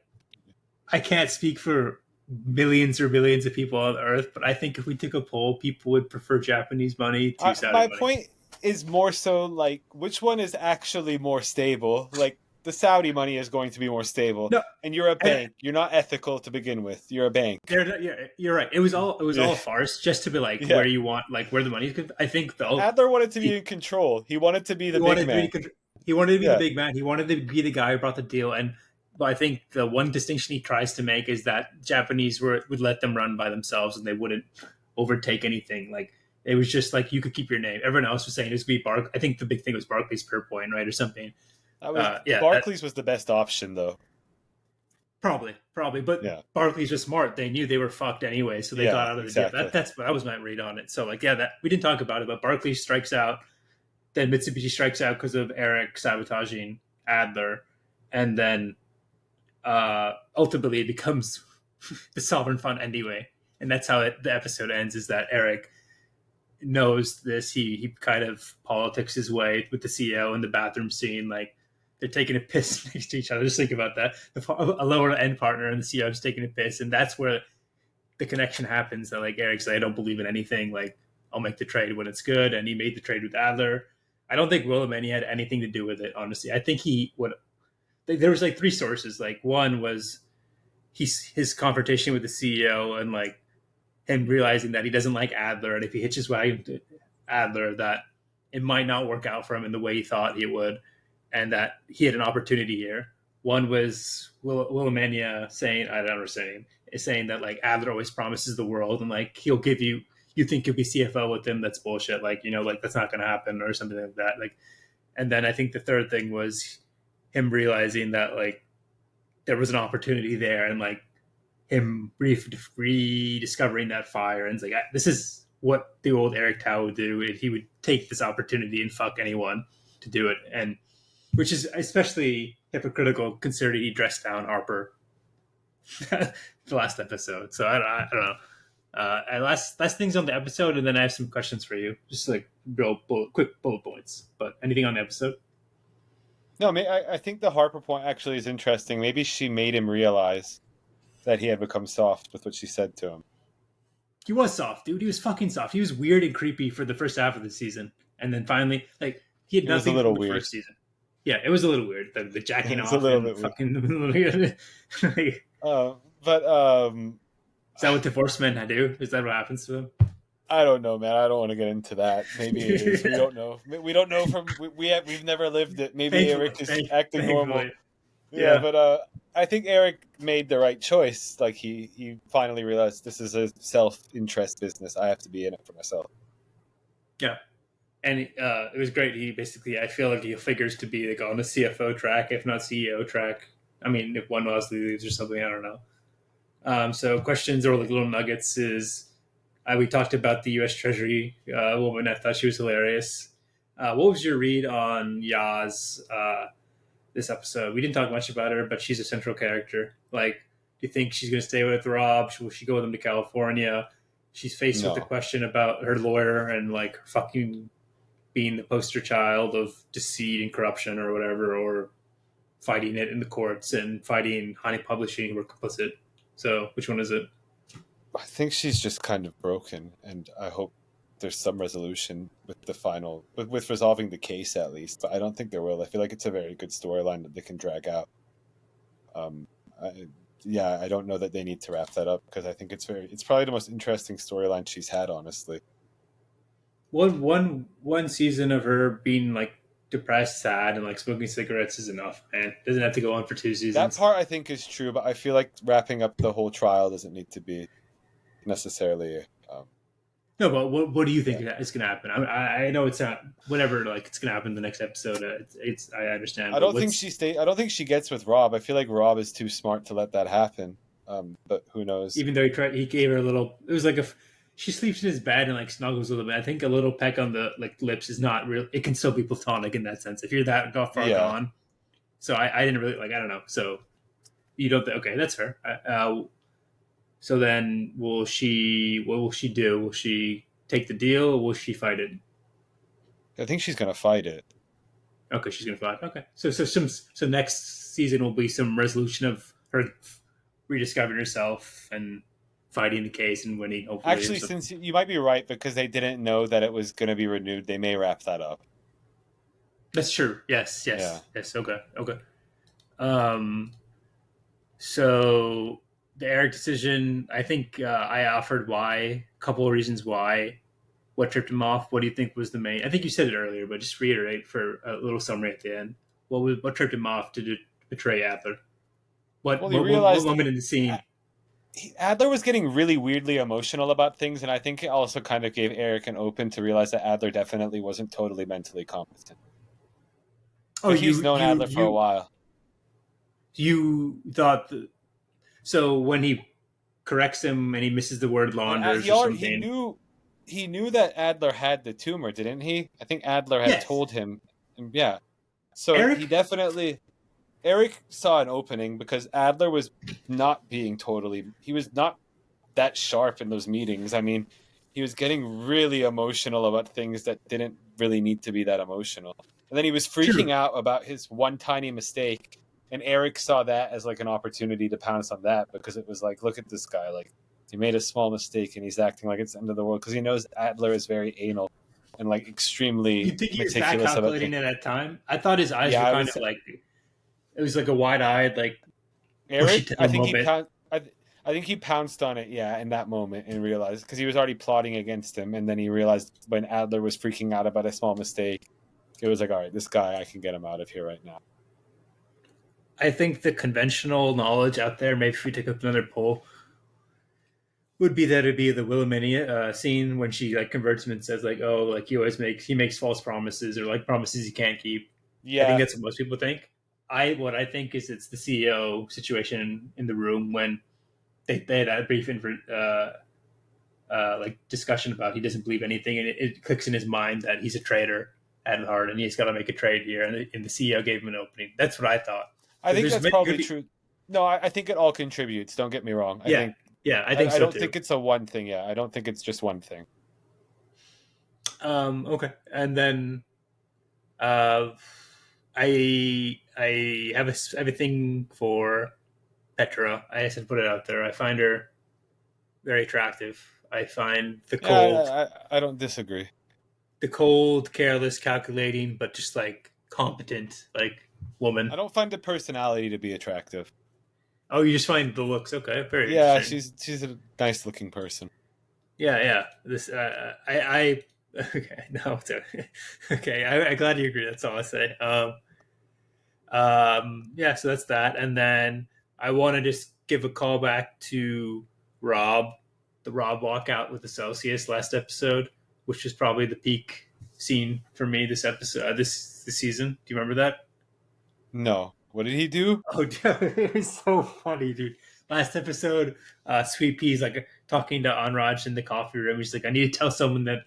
can't speak for millions or billions of people on Earth, but I think if we took a poll, people would prefer Japanese money to Saudi money. My point is more so which one is actually more stable? The Saudi money is going to be more stable. No, and you're a bank. You're not ethical to begin with. You're a bank. You're right. It was all a farce just to be where you want, where the money is. I think Adler wanted to be in control. He wanted to be the big man. He wanted to be the big man. He wanted to be the guy who brought the deal. But I think the one distinction he tries to make is that Japanese would let them run by themselves and they wouldn't overtake anything. It was just you could keep your name. Everyone else was saying it was going to be Barclays. I think the big thing was Barclays Pierpoint, right, or something. Barclays was the best option, though. Probably, but Barclays was smart. They knew they were fucked anyway, so they got out of the deal. That was my read on it. So we didn't talk about it, but Barclays strikes out. Then Mitsubishi strikes out because of Eric sabotaging Adler, and then ultimately it becomes the sovereign fund anyway. And that's how the episode ends. Is that Eric knows this? He kind of politics his way with the CEO in the bathroom scene, they're taking a piss next to each other. Just think about that. A lower end partner and the CEO is taking a piss. And that's where the connection happens that Eric said, I don't believe in anything. I'll make the trade when it's good. And he made the trade with Adler. I don't think Wilhelmini had anything to do with it, honestly. I think there was 3 sources. One was his confrontation with the CEO and him realizing that he doesn't like Adler. And if he hitches wagon to Adler, that it might not work out for him in the way he thought he would. And that he had an opportunity here. One was Wilhelmania saying, I don't understand, is saying that Adler always promises the world and he'll give you think you'll be CFO with him. That's bullshit. That's not going to happen or something like that. And then I think the third thing was him realizing that there was an opportunity there and him rediscovering that fire. And it's this is what the old Eric Tao would do. He would take this opportunity and fuck anyone to do it. And which is especially hypocritical considering he dressed down Harper the last episode. So I don't know. And last things on the episode, and then I have some questions for you. Just real quick bullet points. But anything on the episode? No, I think the Harper point actually is interesting. Maybe she made him realize that he had become soft with what she said to him. He was soft, dude. He was fucking soft. He was weird and creepy for the first half of the season. And then finally, he had nothing from the first season. Yeah, it was a little weird. The jacking off. A little bit fucking weird. But is that what divorced men do? Is that what happens to them? I don't know, man. I don't want to get into that. Maybe it is. We don't know. We don't know from we've never lived it. Maybe Thankfully, Eric is acting normal. thankfully, Yeah, yeah, but I think Eric made the right choice. Like he finally realized this is a self-interest business. I have to be in it for myself. yeah. And it was great. He basically, I feel like he figures to be like on the CFO track, if not CEO track. I mean, if one else leaves or something, I don't know. So questions or like little nuggets is we talked about the U.S. Treasury woman. I thought she was hilarious. What was your read on Yaz this episode? We didn't talk much about her, but she's a central character. Like, do you think she's going to stay with Rob? Will she go with him to California? She's faced with the No, question about her lawyer and like fucking being the poster child of deceit and corruption or whatever, or fighting it in the courts and fighting Honey Publishing who were complicit. So, which one is it? I think she's just kind of broken, and I hope there's some resolution with the final with resolving the case at least. But I don't think there will. I feel like it's a very good storyline that they can drag out. Um, I, yeah, I don't know that they need to wrap that up because I think it's probably the most interesting storyline she's had, honestly. One season of her being like depressed, sad, and like smoking cigarettes is enough, man. Doesn't have to go on for two That seasons. part I think is true, but I feel like wrapping up the whole trial doesn't need to be necessarily. No, but what do you think Yeah, is going to happen? I know it's not whatever. Like it's going to happen in the next episode. It's I understand, I but don't think what's she stay. I don't think she gets with Rob. I feel like Rob is too smart to let that happen. But who knows? even though he gave her a little. It was like she sleeps in his bed and like snuggles a little bit. I think a little peck on the like lips is not real. It can still be platonic in that sense if you're that far Yeah, gone. So I didn't really like. I don't know. So you don't. Okay, that's fair. So then, will she? What will she do? Will she take the deal, or will she fight it? I think she's gonna fight it. Okay, she's gonna fight. Okay, so next season will be some resolution of her rediscovering herself and fighting the case and winning, hopefully, or Actually, something. since you might be right because they didn't know that it was gonna be renewed, they may wrap that up. That's true. Yes, Yeah, yes, yes. Okay, okay. Um, so the Eric decision, I think I offered why, a couple of reasons why. What tripped him off? What do you think was the main? I think you said it earlier, but just reiterate for a little summary at the end. What tripped him off to betray Adler? well, he What realized moment in the scene? Adler was getting really weirdly emotional about things, and I think it also kind of gave Eric an open to realize that Adler definitely wasn't totally mentally competent. Oh, But he's known Adler for a while. you thought so when he corrects him and he misses the word And launders he or already something. he knew that Adler had the tumor, didn't he? I think Adler had Yes, told him. Yeah. So he Eric. definitely Eric saw an opening because Adler was not being he was not that sharp in those meetings. I mean, he was getting really emotional about things that didn't really need to be that emotional. And then he was freaking True. out about his one tiny mistake. And Eric saw that as like an opportunity to pounce on that because it was like, look at this guy. Like, he made a small mistake and he's acting like it's the end of the world because he knows Adler is very anal and like You extremely think he was that meticulous about calculating things. at that time? I thought his eyes Yeah, were I kind was of like it was like a wide eyed, like bushy Eric. I tailed think he moment. pounced. I think he pounced on it. Yeah, in that moment and realized because he was already plotting against him, and then he realized when Adler was freaking out about a small mistake, it was like, all right, this guy, I can get him out of here right now. I think the conventional knowledge out there, maybe if we take up another poll, would be that it'd be the Wilhelmina scene when she like converts him and says like, "Oh, like he makes false promises or like promises he can't keep." I think Yeah, that's what most people think. What I think is it's the CEO situation in the room when they had a brief like discussion about he doesn't believe anything and it clicks in his mind that he's a traitor at heart and he's got to make a trade here and the CEO gave him an opening. That's what I thought. I think There's that's many probably could be true. No, I think it all contributes. Don't get me wrong. I yeah think yeah I think I so don't too. think it's a one thing. Yeah, I don't think it's just one thing. Okay, and then uh, I have a thing for Petra. I just have to put it out there. I find her very attractive. I find Yeah, I don't disagree. the cold, careless, calculating, but just like competent, like I woman. don't find the personality to be attractive. Oh, you just find the looks. Okay, very Yeah, interesting. she's a nice looking person. Yeah. This I okay. No, it's okay. Okay. I'm glad you agree. That's all I say. Yeah. So that's that, and then I want to just give a call back to Rob, the Rob walkout with the Celsius last episode, which is probably the peak scene for me this episode, this season. Do you remember that? No. What did he do? Oh, dude, it was so funny, dude. Last episode, Sweet Pea's like talking to Anraj in the coffee room. He's like, "I need to tell someone that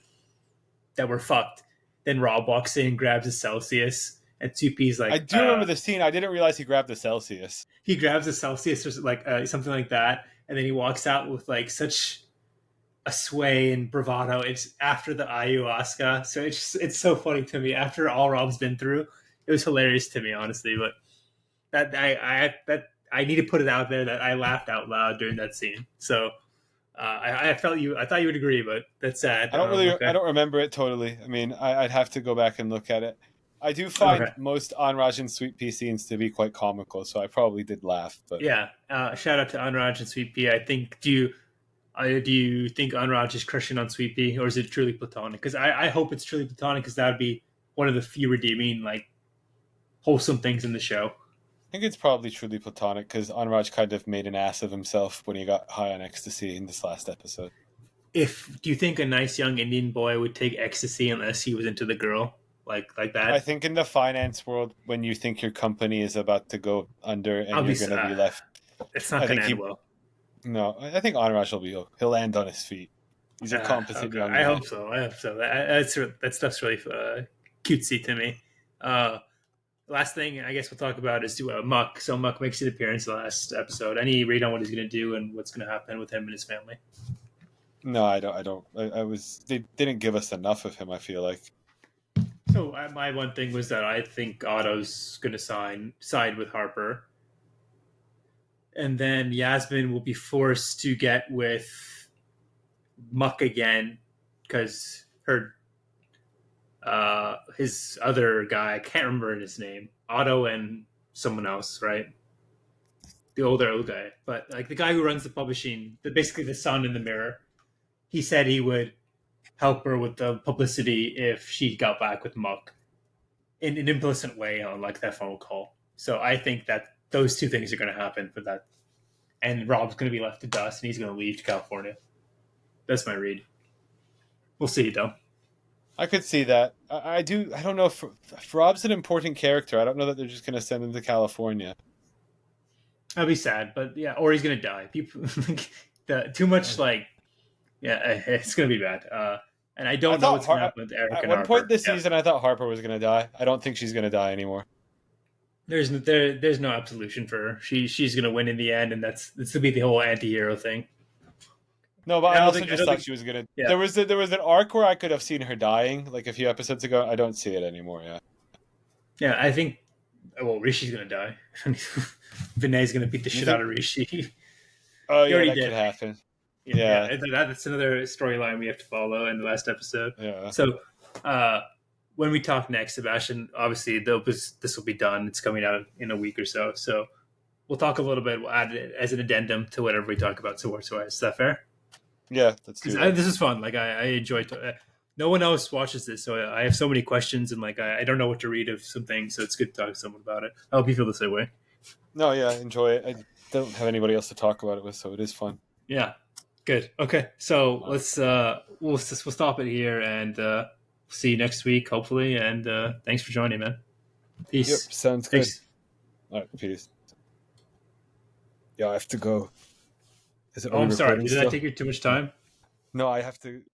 we're fucked." Then Rob walks in, grabs a Celsius, and Sweet Pea's I like, do remember the scene. I didn't realize he grabbed the Celsius. he grabs a Celsius or like something like that, and then he walks out with like such a sway and bravado. It's after the ayahuasca, so it's so funny to me. After all Rob's been through, it was hilarious to me, honestly. But I need to put it out there that I laughed out loud during that scene. So I felt you. I thought you would agree, but that's sad. I don't remember it totally. I mean, I'd have to go back and look at it. I do find most Anraj and Sweet Pea scenes to be quite comical, so I probably did laugh. But yeah, shout out to Anraj and Sweet Pea. I think do you think Anraj is crushing on Sweet Pea, or is it truly platonic? Because I hope it's truly platonic, because that would be one of the few redeeming, like, wholesome things in the show. I think it's probably truly platonic because Anraj kind of made an ass of himself when he got high on ecstasy in this last episode. Do you think a nice young Indian boy would take ecstasy unless he was into the girl like that? I think in the finance world, when you think your company is about to go under and you're going to be left, it's not going to end well. No, I think Anraj he'll land on his feet. He's a competent young man. I hope so. That stuff's really cutesy to me. Last thing I guess we'll talk about is Muck. So Muck makes his appearance last episode. Any read on what he's going to do and what's going to happen with him and his family? No, I don't. They didn't give us enough of him, I feel like. So my one thing was that I think Otto's going to side with Harper. And then Yasmin will be forced to get with Muck again because his other guy, I can't remember his name, Otto and someone else, right? The older old guy, but like the guy who runs the publishing, basically the son in the mirror. He said he would help her with the publicity if she got back with Muck in an implicit way on like that phone call. So I think that those two things are going to happen for that, and Rob's going to be left to dust, and he's going to leave to California. That's my read. We'll see, though. I could see that. I don't know if Rob's an important character. I don't know that they're just going to send him to California. That'd be sad, but yeah, or he's going to die. People too much like, yeah, it's going to be bad. And I don't know what's going to happen with Eric and Harper. At one point this season, I thought Harper was going to die. I don't think she's going to die anymore. There's no absolution for her. She's going to win in the end, and that's to be the whole anti-hero thing. No, but I also just thought she was gonna. Yeah. There was an arc where I could have seen her dying, like a few episodes ago. I don't see it anymore. Yeah. Yeah, I think. Well, Rishi's gonna die. Vinay's gonna beat the shit out of Rishi. Oh yeah, that could happen. Yeah, that's another storyline we have to follow in the last episode. Yeah. So, when we talk next, Sebastian, obviously this will be done. It's coming out in a week or so. So, we'll talk a little bit. We'll add it as an addendum to whatever we talk about. So, is that fair? Yeah, that's true. This is fun. Like I enjoy. No one else watches this, so I have so many questions, and like I don't know what to read of some things. So it's good to talk to someone about it. I hope you feel the same way. No, yeah, enjoy it. I don't have anybody else to talk about it with, so it is fun. Yeah, good. Okay, so let's we'll stop it here and see you next week, hopefully. And thanks for joining, man. Peace. Yep, sounds good. All right, peace. Yeah, I have to go. I'm sorry. Did I take you too much time? No, I have to